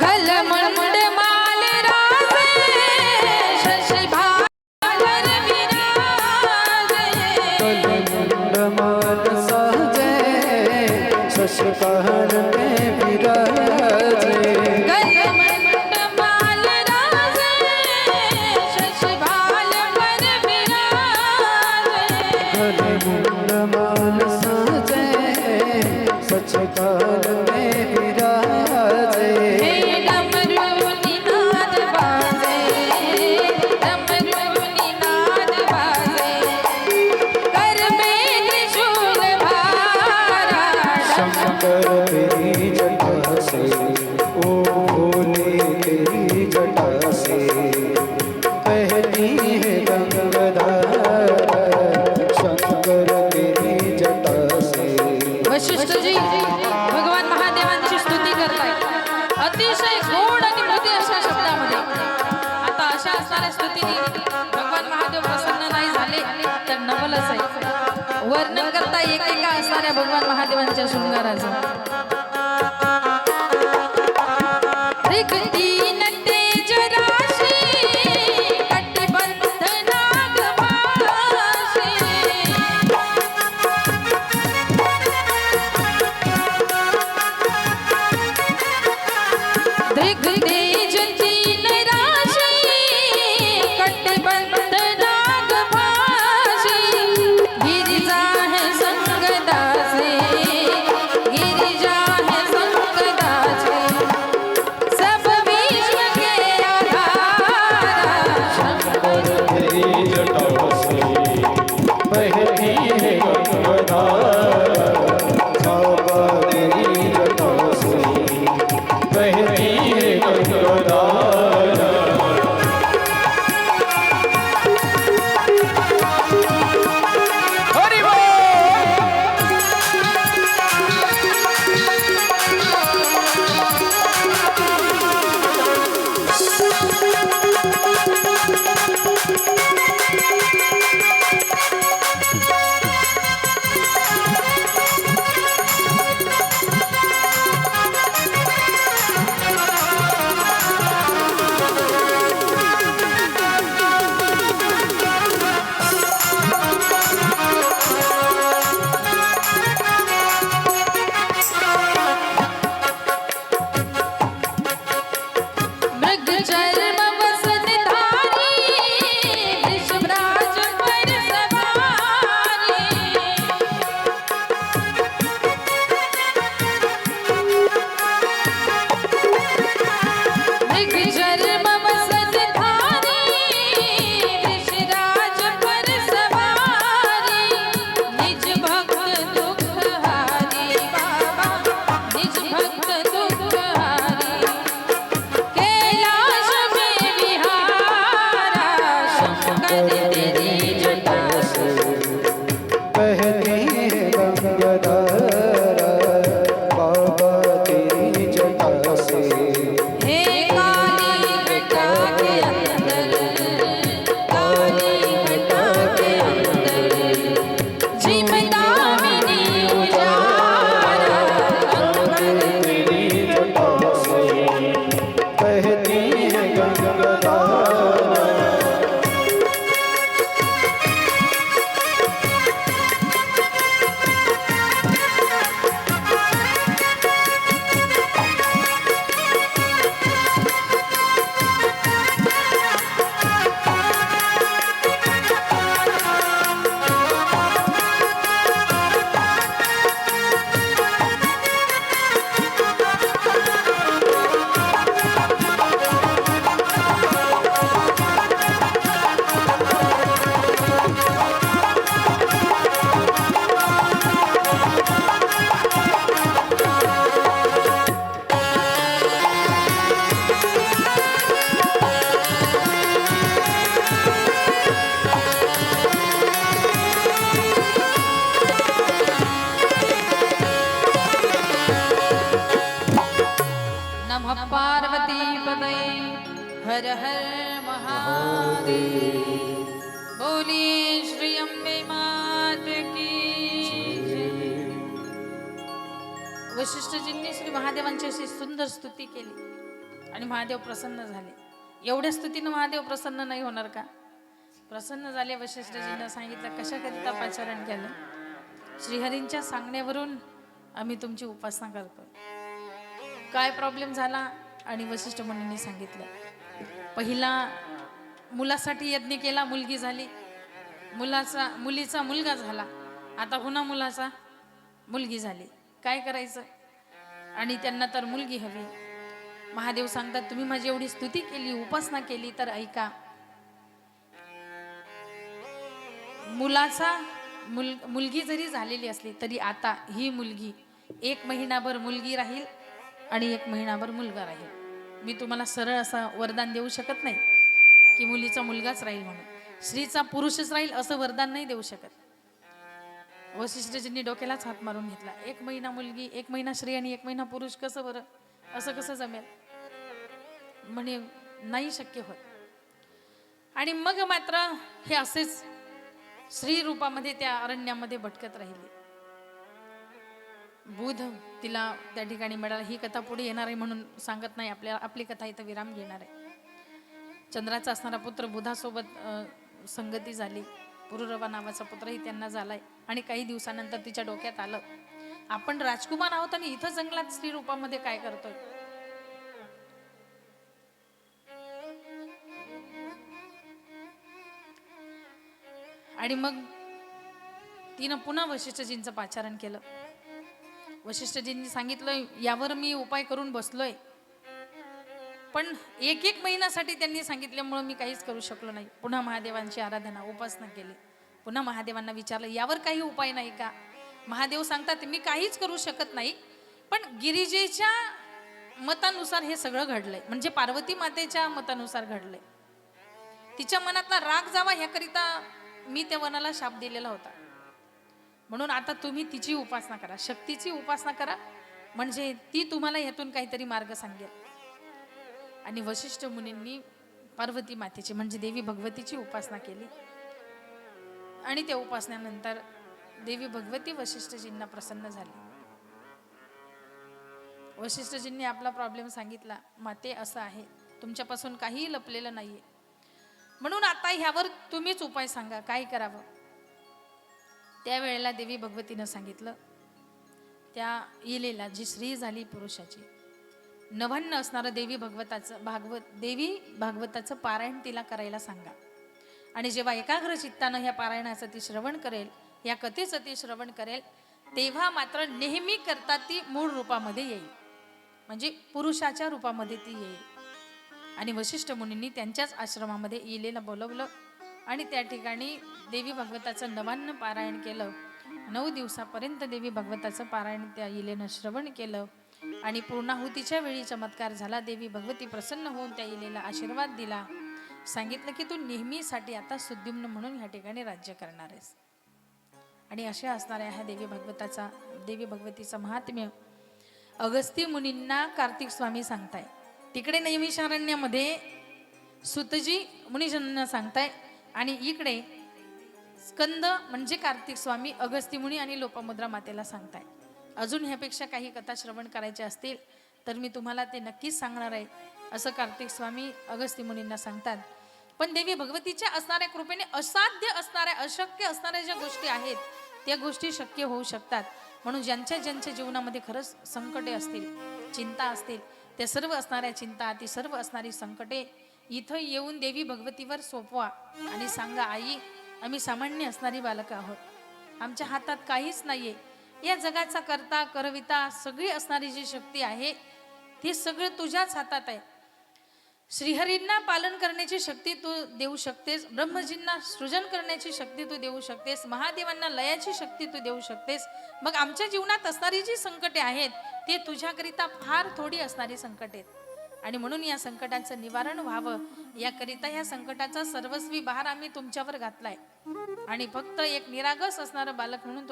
S1: घलमंड माल राजे, शशिभाकर विराजे,
S2: कलमुंडमान साजे, शशिकाहन में विराजे.
S1: घलमंड माल राजे, शशिभाकर विराजे,
S2: कलमुंडमान साजे, शशिकाहन में विराजे.
S1: हे डमरू निनाद बाजे, डमरू निनाद बाजे, कर में त्रिशूल भारा,
S2: शंकर तेरी जटा से, ओ भोले तेरी जटा से बहती है गंगाधारा, शंकर तेरी जटा से.
S1: वशिष्ठजी भगवान महादेवांची स्तुती करतायत अतिशय गोड आणि मोठी अशा शब्दामध्ये. आता अशा असणाऱ्या स्तुतीने भगवान महादेव प्रसन्न नाही झाले तर नवलच आहे. वर्णन करता एकेका असणाऱ्या भगवान महादेवांच्या शृंगाराचं. रिक्तीन तेज राशी, कटिबंध नागभाषी, दिग्तेज तीन राशि, कटिबंध नागभाषी, गिरिजा है संगदासे, गिरिजा है संगदासे, सब विष हर हर महादेव। बोलिए श्री अंबे मात की जय। वशिष्ठजींनी श्री महादेवांची अशी सुंदर स्तुती केली आणि महादेव प्रसन्न झाले। एवढ्या स्तुतीनं महादेव प्रसन्न नाही होणार का? प्रसन्न झाले। वशिष्ठजींना सांगितलं कशाकरिता पाचारण केलं? श्रीहरींच्या सांगण्यावरून आम्ही तुमची उपासना करतोय, काय प्रॉब्लेम झाला? आणि वशिष्ठ मुनींनी सांगितलं, पहिला मुलासाठी यज्ञ केला, मुलगी झाली, मुलीचा मुलगा झाला, आता पुन्हा मुलाचा मुलगी झाली, काय करायचं? आणि त्यांना तर मुलगी हवी। महादेव सांगतात तुम्ही माझी एवढी स्तुती केली, उपासना केली, तर ऐका, मुलगी जरी झालेली असली तरी आता ही मुलगी 1 महिनाभर मुलगी राहील आणि 1 महिनाभर मुलगा राहील। मी तुम्हाला सरळ असं वरदान देऊ शकत नाही की मुलीचा मुलगाच राहील म्हणून, स्त्रीचा पुरुषच राहील असं वरदान नाही देऊ शकत। वशिष्ठजींनी डोक्यालाच हात मारून घेतला, 1 महिना मुलगी, 1 महिना स्त्री आणि 1 महिना पुरुष, कसं बरं? असं कसं जमेल? म्हणे नाही शक्य होत। आणि मग मात्र हे असेच स्त्री रूपामध्ये त्या अरण्यामध्ये भटकत राहिले। बुध तिला त्या ठिकाणी मिळाला। ही कथा पुढे येणार आहे म्हणून सांगत नाही, आपली कथा इथं विराम घेणार आहे। चंद्राचा असणारा पुत्र बुधासोबत संगती झाली, पुरुरवा नावाचा पुत्रही त्यांना झालाय। आणि काही दिवसानंतर तिच्या डोक्यात आलं, आपण राजकुमार आहोत आणि इथं जंगलात स्त्री रूपामध्ये काय करतोय? आणि मग तिनं पुन्हा वशिष्ठजींचं पाचारण केलं। वशिष्ठजींनी सांगितलं, यावर मी उपाय करून बसलोय, पण 1 महिन्यासाठी त्यांनी सांगितल्यामुळे मी काहीच करू शकलो नाही। पुन्हा महादेवांची आराधना उपासना केली, पुन्हा महादेवांना विचारलं, यावर काही उपाय नाही का? महादेव सांगतात, मी काहीच करू शकत नाही, पण गिरिजेच्या मतानुसार हे सगळं घडलंय, म्हणजे पार्वती मातेच्या मतानुसार घडलंय। तिच्या मनातला राग जावा ह्याकरिता मी त्या वनाला शाप दिलेला होता, म्हणून आता तुम्ही तिची उपासना करा, शक्तीची उपासना करा, म्हणजे ती तुम्हाला यातून काहीतरी मार्ग सांगेल। आणि वशिष्ठ मुनींनी पार्वती मातेची म्हणजे देवी भगवतीची उपासना केली। आणि त्या उपासनेनंतर देवी भगवती वशिष्ठजींना प्रसन्न झाली। वशिष्ठजींनी आपला प्रॉब्लेम सांगितला, माते असं आहे, तुमच्यापासून काहीही लपलेलं नाहीये, म्हणून आता ह्यावर तुम्हीच उपाय सांगा, काय करावं? त्यावेळेला देवी भगवतीनं सांगितलं, त्या इलेला जी स्त्री झाली पुरुषाची, नवान्न असणारं देवी भागवताचं पारायण तिला करायला सांगा। आणि जेव्हा एकाग्र चित्तानं ह्या पारायणाचं ती श्रवण करेल, या कथेचं ती श्रवण करेल, तेव्हा मात्र नेहमी करता ती मूळ रूपामध्ये येईल, म्हणजे पुरुषाच्या रूपामध्ये ती येईल। आणि वशिष्ठ मुनींनी त्यांच्याच आश्रमामध्ये इलेला बोलवलं आणि त्या ठिकाणी देवी भागवताचं नवान्न पारायण केलं। 9 दिवसापर्यंत देवी भागवताचं पारायण त्या इलेनं श्रवण केलं आणि पूर्णाहुतीच्या वेळी चमत्कार झाला। देवी भगवती प्रसन्न होऊन त्या इलेला आशीर्वाद दिला, सांगितलं की तू नेहमीसाठी आता सुद्युम्न म्हणून ह्या ठिकाणी राज्य करणार आहेस। आणि अशा असणाऱ्या ह्या देवी भगवतीचं महात्म्य अगस्त्य मुनींना कार्तिक स्वामी सांगताय। तिकडे नैमिषारण्यामध्ये सुतजी मुनीजनांना सांगताय आणि इकडे स्कंद म्हणजे कार्तिक स्वामी, अगस्त्य मुनी आणि लोपामुद्रा मातेला सांगताय। अजून ह्यापेक्षा काही कथा श्रवण करायचे असतील तर मी तुम्हाला ते नक्कीच सांगणार आहे, असं कार्तिक स्वामी अगस्त्य मुनींना सांगतात। पण देवी भगवतीच्या असणाऱ्या कृपेने असाध्य असणाऱ्या, अशक्य असणाऱ्या ज्या गोष्टी आहेत त्या गोष्टी शक्य होऊ शकतात। म्हणून ज्यांच्या जीवनामध्ये खरंच संकटे असतील, चिंता असतील, त्या सर्व असणाऱ्या चिंता, ती सर्व असणारी संकटे इथं येऊन देवी भगवतीवर सोपवा आणि सांगा, आई आम्ही सामान्य असणारी बालकं आहोत, आमच्या हातात काहीच नाहीये, या जगाचा करता करविता सगळी असणारी जी शक्ती आहे ती सगळं तुझ्याच हातात आहे। श्रीहरींना पालन करण्याची शक्ती तू देऊ शकतेस, ब्रह्मजींना सृजन करण्याची शक्ती तू देऊ शकतेस, महादेवांना लयाची शक्ती तू देऊ शकतेस। मग आमच्या जीवनात असणारी जी संकटे आहेत ते तुझ्याकरिता फार थोडी असणारी संकट आहेत आणि म्हणून या संकटांचं निवारण व्हावं याकरिता या संकटाचा सर्वस्वी भार आम्ही तुमच्यावर घातलाय आणि फक्त एक निरागस असणारं बालक म्हणून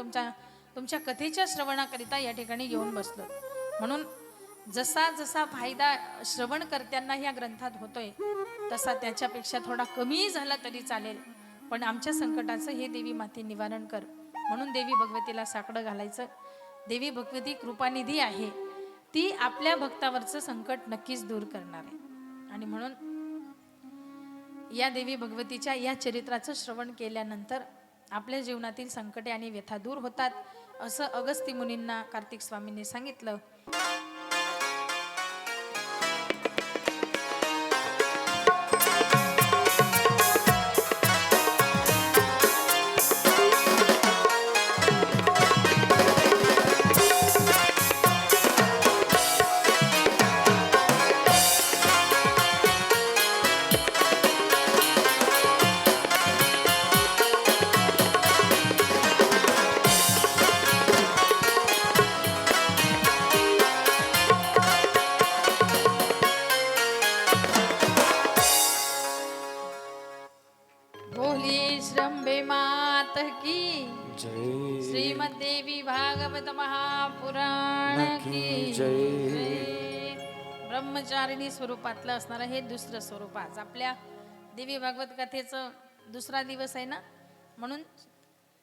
S1: तुमच्या कथेच्या श्रवणाकरिता या ठिकाणी येऊन बसलो। म्हणून जसा जसा फायदा श्रवणकर्त्यांना ह्या ग्रंथात होतोय तसा त्याच्यापेक्षा थोडा कमी झाला तरी चालेल, पण आमच्या संकटाचं हे देवी माते निवारण कर. म्हणून देवी भगवतीला साकडं घालायचं. देवी भगवती कृपानिधी आहे, ती आपल्या भक्तावरचं संकट नक्कीच दूर करणार आहे. आणि म्हणून या देवी भगवतीच्या या चरित्राचं श्रवण केल्यानंतर आपल्या जीवनातील संकटे आणि व्यथा दूर होतात, असं अगस्ती मुनींना कार्तिक स्वामींनी सांगितलं. बोली श्रंभे मात की
S2: जय
S1: श्रीमद देवी भागवत महापुराण की जय. ब्रह्मचारिणी स्वरूपातलं असणारं हे दुसरं स्वरूप आज आपल्या देवी भागवत कथेचं दुसरा दिवस आहे ना, म्हणून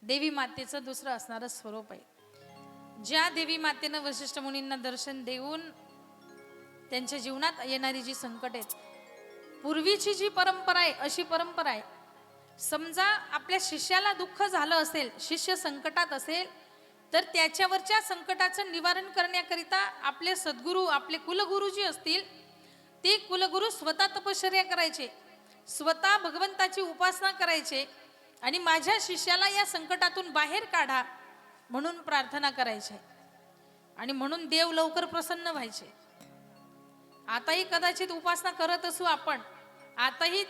S1: देवी मातेचं दुसरं असणारं स्वरूप आहे. ज्या देवी मातेनं वशिष्ठ मुनींना दर्शन देऊन त्यांच्या जीवनात येणारी जी संकट आहेत, पूर्वीची जी परंपरा आहे अशी परंपरा आहे. समजा आपल्या शिष्याला दुःख झालं असेल, शिष्य संकटात असेल, तर त्याच्यावरच्या संकटाचं निवारण करण्याकरिता आपले सद्गुरू, आपले कुलगुरू जी असतील, ते कुलगुरू स्वतः तपश्चर्या करायचे, स्वतः भगवंताची उपासना करायचे आणि माझ्या शिष्याला या संकटातून बाहेर काढा म्हणून प्रार्थना करायचे. आणि म्हणून देव लवकर प्रसन्न व्हायचे. आताही कदाचित उपासना करत असू आपण, आताही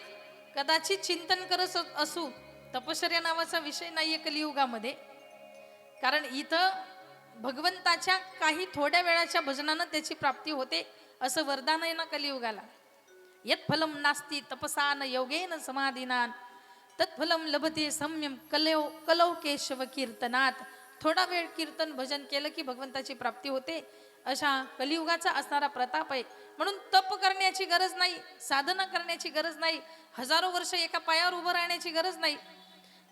S1: कदाचित चिंतन करत असू, तपश्चर्या नावाचा विषय नाहीये कलियुगामध्ये. कारण इथं भगवंताच्या काही थोड्या वेळाच्या भजनानं त्याची प्राप्ती होते, असं वरदान आहे ना कलियुगाला. यत् फलम नास्ति तपसा न योगेन समाधिनान तत्फलम लभते सम्यम कलौ केशव कीर्तनात. थोडा वेळ कीर्तन भजन केलं की भगवंताची प्राप्ती होते, अशा कलियुगाचा असणारा प्रताप आहे. म्हणून तप करण्याची गरज नाही, साधना करण्याची गरज नाही, हजारो वर्ष एका पायावर उभं राहण्याची गरज नाही,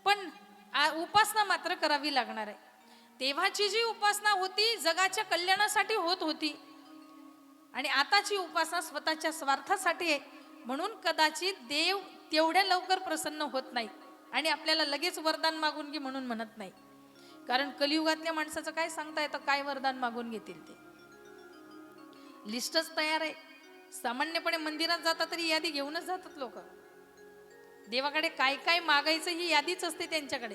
S1: पण उपासना मात्र करावी लागणार आहे. तेव्हाची जी उपासना होती जगाच्या कल्याणासाठी होत होती आणि आताची उपासना स्वतःच्या स्वार्थासाठी आहे. म्हणून कदाचित देव तेवढ्या लवकर प्रसन्न होत नाही आणि आपल्याला लगेच वरदान मागून घे म्हणून म्हणत नाही. कारण कलियुगातल्या माणसाचं काय सांगता येतं काय वरदान मागून घेतील ते. लिस्टच तयार आहे. सामान्यपणे मंदिरात जातात तरी यादी घेऊनच जातात लोक. देवाकडे काय काय मागायचं ही यादीच असते त्यांच्याकडे.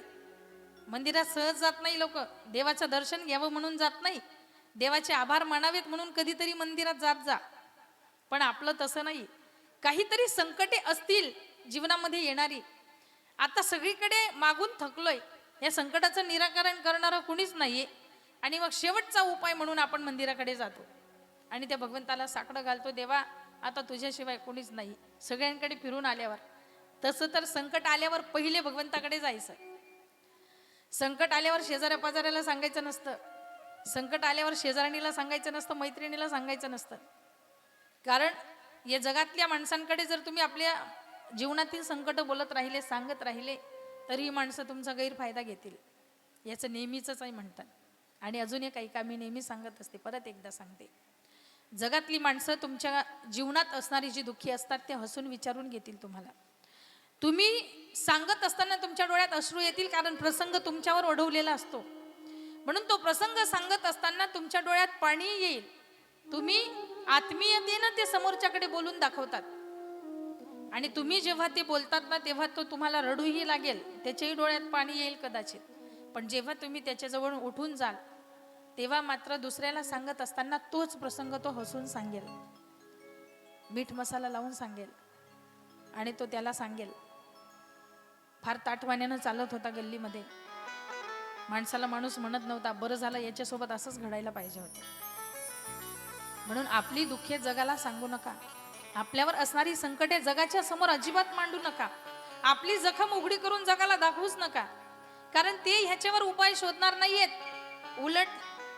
S1: मंदिरात सहज जात नाही लोक, देवाचं दर्शन घ्यावं म्हणून जात नाही, देवाचे आभार मानावेत म्हणून कधीतरी मंदिरात जात जा. पण आपलं तसं नाही. काहीतरी संकटे असतील जीवनामध्ये येणारी, आता सगळीकडे मागून थकलोय, या संकटाचं निराकरण करणारं कुणीच नाहीये, आणि मग शेवटचा उपाय म्हणून आपण मंदिराकडे जातो आणि त्या भगवंताला साकडं घालतो, देवा आता तुझ्याशिवाय कोणीच नाही. सगळ्यांकडे फिरून आल्यावर, तसं तर संकट आल्यावर पहिले भगवंताकडे जायचं. संकट आल्यावर शेजाऱ्या पाजाऱ्याला सांगायचं नसतं, संकट आल्यावर शेजारणीला सांगायचं नसतं, मैत्रिणीला सांगायचं नसतं. कारण या जगातल्या माणसांकडे जर तुम्ही आपल्या जीवनातील संकट बोलत राहिले, सांगत राहिले, तर ही माणसं तुमचा गैरफायदा घेतील. याचं नेहमीचंच आहे म्हणतात. आणि अजून एक ऐका, मी नेहमी सांगत असते, परत एकदा सांगते, जगातली माणसं तुमच्या जीवनात असणारी जी दुःखी असतात ते हसून विचारून घेतील तुम्हाला. तुम्ही सांगत असताना तुमच्या डोळ्यात अश्रू येतील, कारण प्रसंग तुमच्यावर ओढवलेला असतो. म्हणून तो प्रसंग सांगत असताना तुमच्या डोळ्यात पाणी येईल. तुम्ही आत्मीयतेनं ते समोरच्याकडे बोलून दाखवतात आणि तुम्ही जेव्हा ते बोलतात ना तेव्हा तो तुम्हाला रडूही लागेल, त्याच्याही डोळ्यात पाणी येईल कदाचित. पण जेव्हा तुम्ही त्याच्याजवळ उठून जाल तेव्हा मात्र दुसऱ्याला सांगत असताना तोच प्रसंग तो हसून सांगेल, मीठ मसाला लावून सांगेल. आणि तो त्याला सांगेल, फार ताठवाण्यानं चालत होता गल्लीमध्ये, माणसाला माणूस म्हणत नव्हता, बरं झालं याच्यासोबत असंच घडायला पाहिजे होतं. म्हणून आपली दुःखे जगाला सांगू नका, आपल्यावर असणारी संकटे जगाच्या समोर अजिबात मांडू नका, आपली जखम उघडी करून जगाला दाखवूच नका. कारण ते ह्याच्यावर उपाय शोधणार नाहीयेत, उलट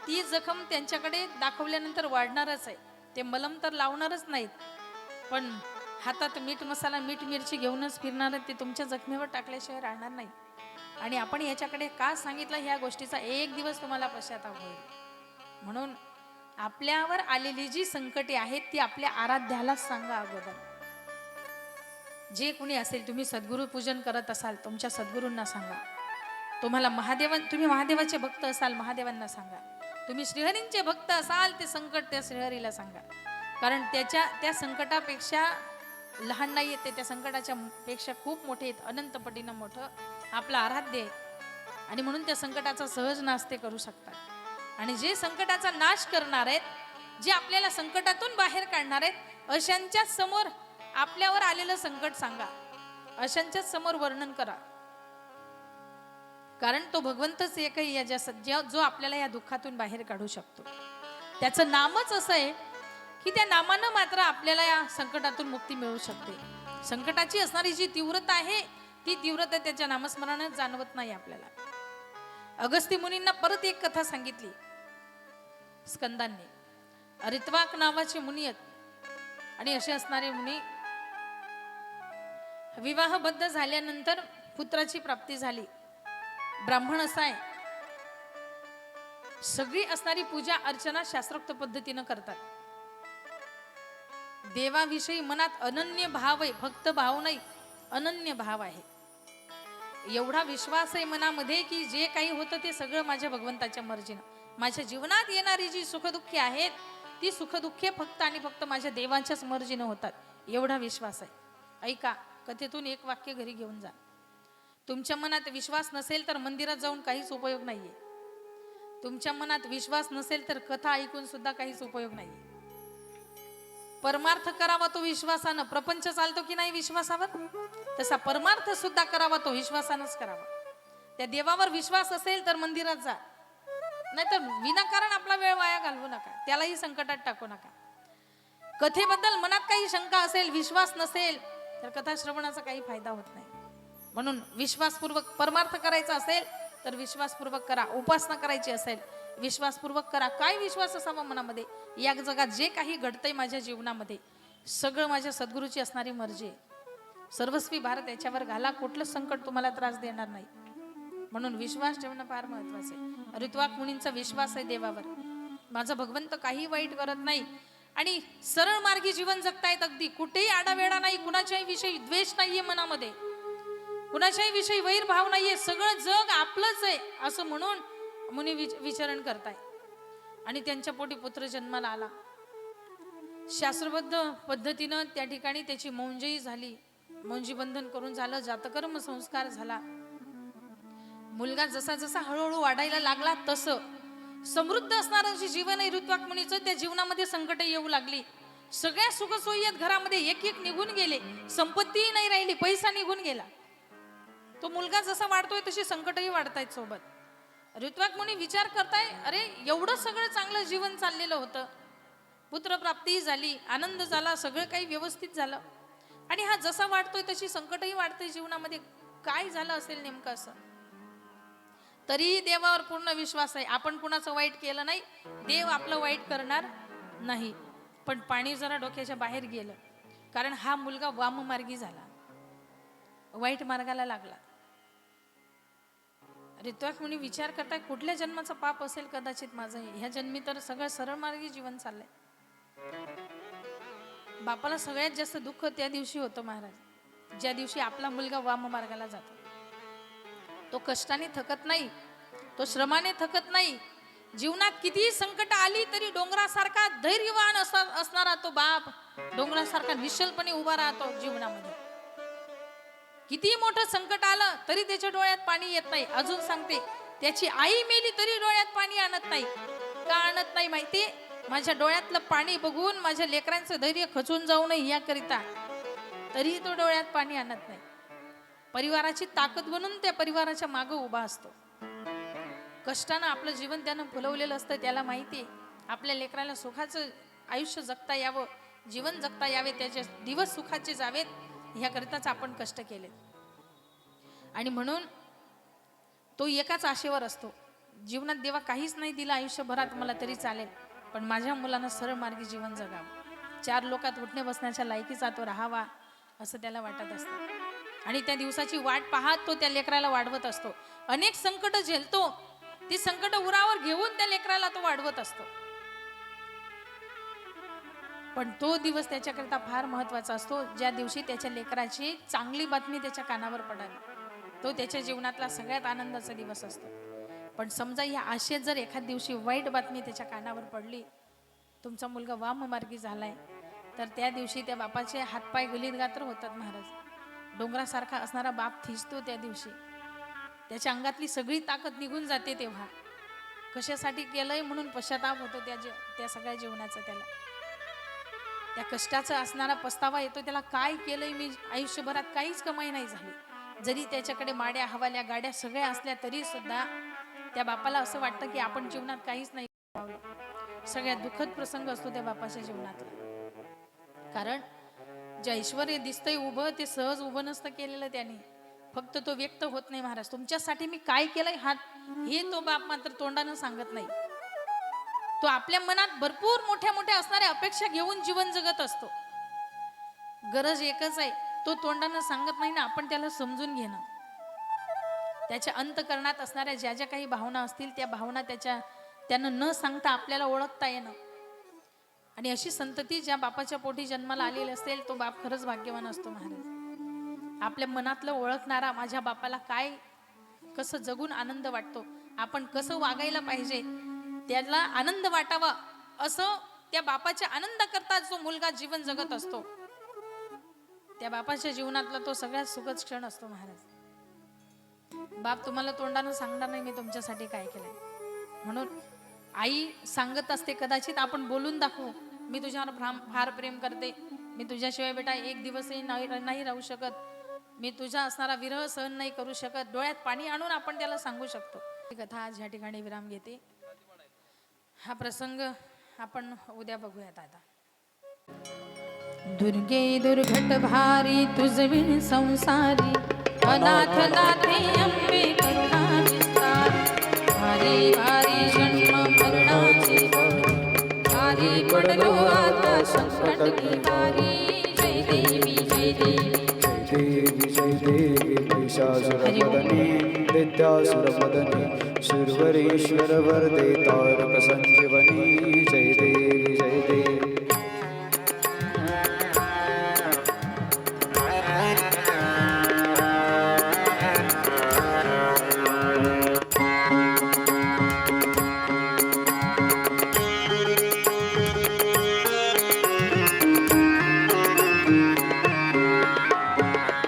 S1: ती जखम त्यांच्याकडे दाखवल्यानंतर वाढणारच आहे. ते मलम तर लावणारच नाहीत, पण हातात मीठ मसाला मीठ मिरची घेऊनच फिरणार, ते तुमच्या जखमेवर टाकल्याशिवाय राहणार नाही. आणि आपण याच्याकडे का सांगितलं, ह्या गोष्टीचा एक दिवस तुम्हाला पश्चाताप होईल. म्हणून आपल्यावर आलेली जी संकटे आहेत ती आपल्या आराध्यालाच सांगा अगोदर. जे कुणी असेल, तुम्ही सद्गुरू पूजन करत असाल, तुमच्या सद्गुरूंना सांगा. तुम्हाला तुम्ही महादेवाचे भक्त असाल, महादेवांना सांगा. तुम्ही श्रीहरींचे भक्त असाल, ते संकट त्या श्रीहरीला सांगा. कारण त्या संकटापेक्षा लहान नाही येते, त्या संकटाच्या पेक्षा खूप मोठे आहेत, अनंत पटीनं मोठं आपलं आराध्य आहे. आणि म्हणून त्या संकटाचा सहज नाश ते करू शकतात. आणि जे संकटाचा नाश करणार आहेत, जे आपल्याला संकटातून बाहेर काढणार आहेत, अशांच्या समोर आपल्यावर आलेलं संकट सांगा, अशांच्याच समोर वर्णन करा. कारण तो भगवंतच एकही या जो आपल्याला या दुःखातून बाहेर काढू शकतो. त्याचं नामच असं आहे की त्या नामानं मात्र आपल्याला या संकटातून मुक्ती मिळू शकते. संकटाची असणारी जी तीव्रता आहे, ती तीव्रता त्याच्या नामस्मरणात जाणवत नाही आपल्याला. अगस्त्य मुनींना परत एक कथा सांगितली स्कंदांनी. ऋत्वाक नावाचे मुनी आहेत, आणि असे असणारे मुनी विवाहबद्ध झाल्यानंतर पुत्राची प्राप्ती झाली. ब्राह्मण असा आहे, सगळी असणारी पूजा अर्चना शास्त्रोक्त पद्धतीनं करतात. देवाविषयी मनात अनन्य भाव आहे, फक्त भाव नाही, अनन्य भाव आहे. एवढा विश्वास आहे मनामध्ये की जे काही होतं ते सगळं माझ्या भगवंताच्या मर्जीनं. माझ्या जीवनात येणारी जी सुखदुःखे आहेत, ती सुखदुःखे फक्त आणि फक्त माझ्या देवाच्याच मर्जीनं होतात, एवढा विश्वास आहे. ऐका, कथेतून एक वाक्य घरी घेऊन जा. तुमच्या मनात विश्वास नसेल तर मंदिरात जाऊन काहीच उपयोग नाहीये. तुमच्या मनात विश्वास नसेल तर कथा ऐकून सुद्धा काहीच उपयोग नाहीये. परमार्थ करावा तो विश्वासानं. प्रपंच चालतो की नाही विश्वासावर, तसा परमार्थ सुद्धा करावा तो विश्वासानंच करावा. त्या देवावर विश्वास असेल तर मंदिरात जा, नाहीतर विनाकारण आपला वेळ वाया घालवू नका, त्यालाही संकटात टाकू नका. कथेबद्दल मनात काही शंका असेल, विश्वास नसेल, तर कथा श्रवणाचा काही फायदा होत नाही. म्हणून विश्वासपूर्वक परमार्थ करायचा असेल तर विश्वासपूर्वक करा. उपासना करायची असेल विश्वासपूर्वक करा. काय विश्वास असावा मनामध्ये, या जगात जे काही घडतंय माझ्या जीवनामध्ये सगळं माझ्या सद्गुरूची असणारी मर्जी आहे. सर्वस्वी भारत याच्यावर घाला, कुठलंच संकट तुम्हाला त्रास देणार नाही. म्हणून विश्वास ठेवणं फार महत्वाचं आहे. ऋत्वाक मुनींचा विश्वास आहे देवावर, माझा भगवंत काही वाईट करत नाही. आणि सरळ मार्गी जीवन जगतायत, अगदी कुठेही आडावेडा नाही, कुणाच्याही विषयी द्वेष नाहीये मनामध्ये, कुणाच्याही विषयी वैरभाव नाहीये, सगळं जग आपलंच आहे असं म्हणून मुनी विचरण करताय. आणि त्यांच्या पोटी पुत्र जन्माला आला. शास्त्रबद्ध पद्धतीनं त्या ठिकाणी त्याची मौंजही झाली, मौंजी बंधन करून झालं, जातकर्म संस्कार झाला. मुलगा जसा जसा हळूहळू वाढायला लागला तसं समृद्ध असणारं जे जीवन आहे ऋत्वाक मुनीचं, त्या जीवनामध्ये संकट येऊ लागली. सगळ्या सुखसोयी घरामध्ये एक एक निघून गेले, संपत्ती नाही राहिली, पैसा निघून गेला. तो मुलगा जसा वाढतोय तशी संकटही वाढतायत सोबत. ऋत्वाक मुनी विचार करताय, अरे एवढं सगळं चांगलं जीवन चाललेलं होतं, पुत्रप्राप्ती झाली, आनंद झाला, सगळं काही व्यवस्थित झालं, आणि हा जसा वाढतोय तशी संकटही वाढतंय जीवनामध्ये, काय झालं असेल नेमकं असं. तरीही देवावर पूर्ण विश्वास आहे. आपण कुणाचं वाईट केलं नाही, देव आपलं वाईट करणार नाही. पण पाणी जरा डोक्याच्या बाहेर गेलं, कारण हा मुलगा वाममार्गी झाला, वाईट मार्गाला लागला. ऋत्वाक मुनी विचार करताय, कुठल्या जन्माचं पाप असेल कदाचित माझं, ह्या जन्मी तर सगळं सरळ मार्गी जीवन चाललंय. बापाला सगळ्यात जास्त दुःख त्या दिवशी होतं महाराज, ज्या दिवशी आपला मुलगा वाम मार्गाला जातो. तो कष्टाने थकत नाही, तो श्रमाने थकत नाही. जीवनात कितीही संकट आली तरी डोंगरासारखा धैर्यवान असणारा तो बाप डोंगरासारखा निश्चलपणे उभा राहतो जीवनामध्ये. किती मोठं संकट आलं तरी त्याच्या डोळ्यात पाणी येत नाही. अजून सांगते, त्याची आई मेली तरी डोळ्यात पाणी आणत नाही. का आणत नाही माहिती? माझ्या डोळ्यातलं पाणी बघून माझ्या लेकरांचं धैर्य खचून जाऊ नये याकरिता, तरीही तो डोळ्यात पाणी आणत नाही. परिवाराची ताकद बनून त्या परिवाराच्या मागं उभा असतो. कष्टानं आपलं जीवन त्यानं फुलवलेलं असतं, त्याला माहिती आहे आपल्या लेकराला सुखाचं आयुष्य जगता यावं, जीवन जगता यावे, त्याचे दिवस सुखाचे जावेत, ह्याकरिताच आपण कष्ट केले. आणि म्हणून तो एकाच आशेवर असतो, जीवनात देवा काहीच नाही दिलं आयुष्यभरात मला तरी चालेल, पण माझ्या मुलानं सरळ मार्गी जीवन जगावं, 4 लोकात उठणे बसण्याच्या लायकीचा तो राहावा असं त्याला वाटत असतं. आणि त्या दिवसाची वाट पाहत तो त्या लेकराला वाढवत असतो. अनेक संकट झेलतो, ती संकट उरावर घेऊन त्या लेकराला तो वाढवत असतो. पण तो दिवस त्याच्याकरता फार महत्वाचा असतो ज्या दिवशी त्याच्या लेकराची चांगली बातमी त्याच्या कानावर पडावी. तो त्याच्या जीवनातला सगळ्यात आनंदाचा दिवस असतो. पण समजा या आशेत जर एखाद दिवशी वाईट बातमी त्याच्या कानावर पडली, तुमचा मुलगा वाममार्गी झालाय, तर त्या दिवशी त्या बापाचे हातपाय गलितगात्र होतात महाराज. डोंगरासारखा असणारा बाप थिजतो त्या दिवशी, त्याच्या अंगातली सगळी ताकद निघून जाते. तेव्हा कशासाठी केलंय म्हणून पश्चाताप होतो त्या सगळ्या जीवनाचा. त्याला त्या कष्टाचा असणारा पस्तावा येतो. त्याला काय केलंय मी आयुष्यभरात, काहीच कमाई नाही झाली. जरी त्याच्याकडे माड्या हवाल्या गाड्या सगळ्या असल्या तरी सुद्धा त्या बापाला असं वाटतं की आपण जीवनात काहीच नाही कमावलं. सगळ्यात दुःखद प्रसंग असतो त्या बापाच्या जीवनातला. कारण जे ऐश्वर्य दिसतंय उभं, ते सहज उभं नसतं केलेलं त्याने, फक्त तो व्यक्त होत नाही. महाराज तुमच्यासाठी मी काय केलंय हे तो बाप मात्र तोंडानं सांगत नाही. तो आपल्या मनात भरपूर मोठ्या मोठ्या असणाऱ्या अपेक्षा घेऊन जीवन जगत असतो. गरज एकच आहे, तो तोंडानं सांगत नाही ना, आपण त्याला समजून घेणं. त्याच्या अंतकरणात असणाऱ्या ज्या ज्या काही भावना असतील त्या भावना त्यानं न सांगता आपल्याला ओळखता येणं. आणि अशी संतती ज्या बापाच्या पोटी जन्माला आलेली असेल, तो बाप खरंच भाग्यवान असतो महाराज. आपल्या मनातलं ओळखणारा, माझ्या बापाला काय कसं जगून आनंद वाटतो, आपण कसं वागायला पाहिजे, त्याला आनंद वाटावा असं त्या बापाच्या आनंद करता जो मुलगा जीवन जगत असतो, त्या बापाच्या जीवनातला तो सगळ्यात सुखद क्षण असतो महाराज. बाप तुम्हाला तोंडानं सांगणार नाही मी तुमच्यासाठी काय केलंय, म्हणून आई सांगत असते. कदाचित आपण बोलून दाखवू, मी तुझ्यावर फार प्रेम करते, मी तुझ्याशिवाय बेटा एक दिवसही नाही राहू शकत, मी तुझा असणारा विरह सहन नाही करू शकत, डोळ्यात पाणी आणून आपण त्याला सांगू शकतो. ही कथा आज ह्या ठिकाणी विराम घेते. हा प्रसंग आपण उद्या बघूयात. आता दुर्गे दुर्घट भारी तुझविण संसारी, अनाथ नाथे अंबे करुणा विस्तारी, भारी भारी जन्म मरणाची भारी पडलो आता संकट निवारी. जय देवी जय देवी
S2: जय देवी महिषासुरमर्दिनी दैत्यासुरमर्दिनी सुरवरेश्वर वरदे तारक संजीवनी. जय देवी जय देवी.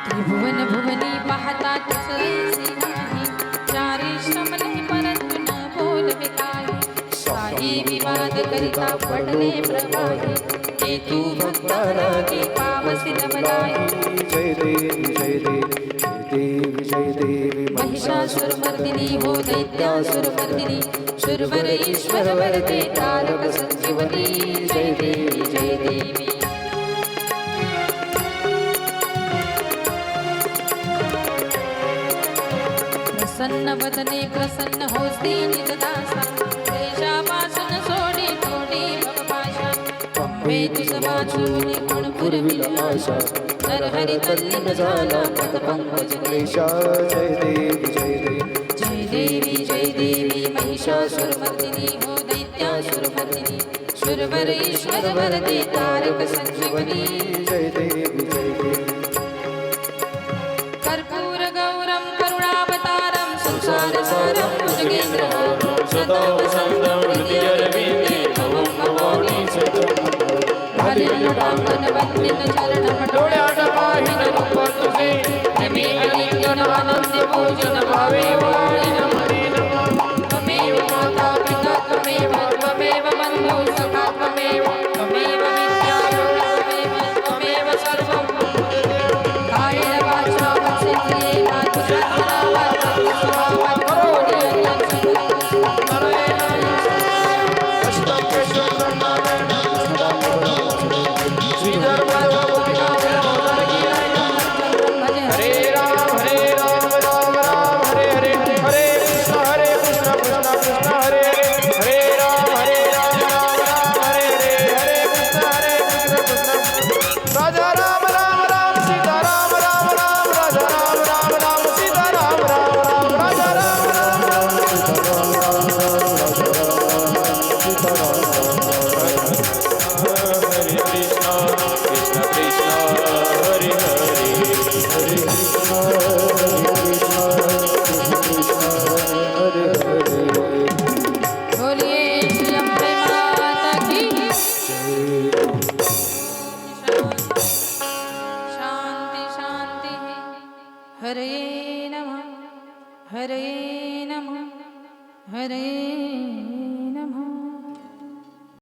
S1: त्रिभुवन भुवनी पाहता तुझ ऐसे नाही, चारी श्रमले परंतु न बोलवे काही. काही विवाद करिता पडले प्रवाही, ते तू भक्ता रागी पावसी नवलाही.
S2: जय देवी जय देवी जय देवी जय देवी
S1: महिषासुरमर्दिनी हो दैत्यासुरमर्दिनी, सुरवर ईश्वर वरदे तारक संजीवनी. जय देवी जय देवी. प्रसन्न वदने प्रसन्न होस्ती निजदासा, देशापासून सोडी तोडी भवपाशा. अंबे तुझ वाचून कोण पुरविल आशा, नरहरी तल्लीन झाला पदपंकज क्लेशा.
S2: जय देवी जय देवी
S1: जय देवी जय देवी महिषासुरमर्दिनी हो दैत्यासुरमर्दिनी, सुरवर ईश्वर वरदे तारक संजीवनी.
S2: जय देवी जय देवी.
S1: कर्पूर गौरम करुणावतारम संसारसारम भुजगेन्द्रहारं
S3: सदा वसन्तं हृदयरविन्दे भवं भवानी सततं.
S1: हरिलटांगन वंदित चरणम
S3: डोळ्यात पाहिन रूप तुझे, नेहमी अलिंगन आनंदी पूजन भावे वाळी नमने नमः.
S1: त्वमेव माता पिता त्वमेव बंधु सखा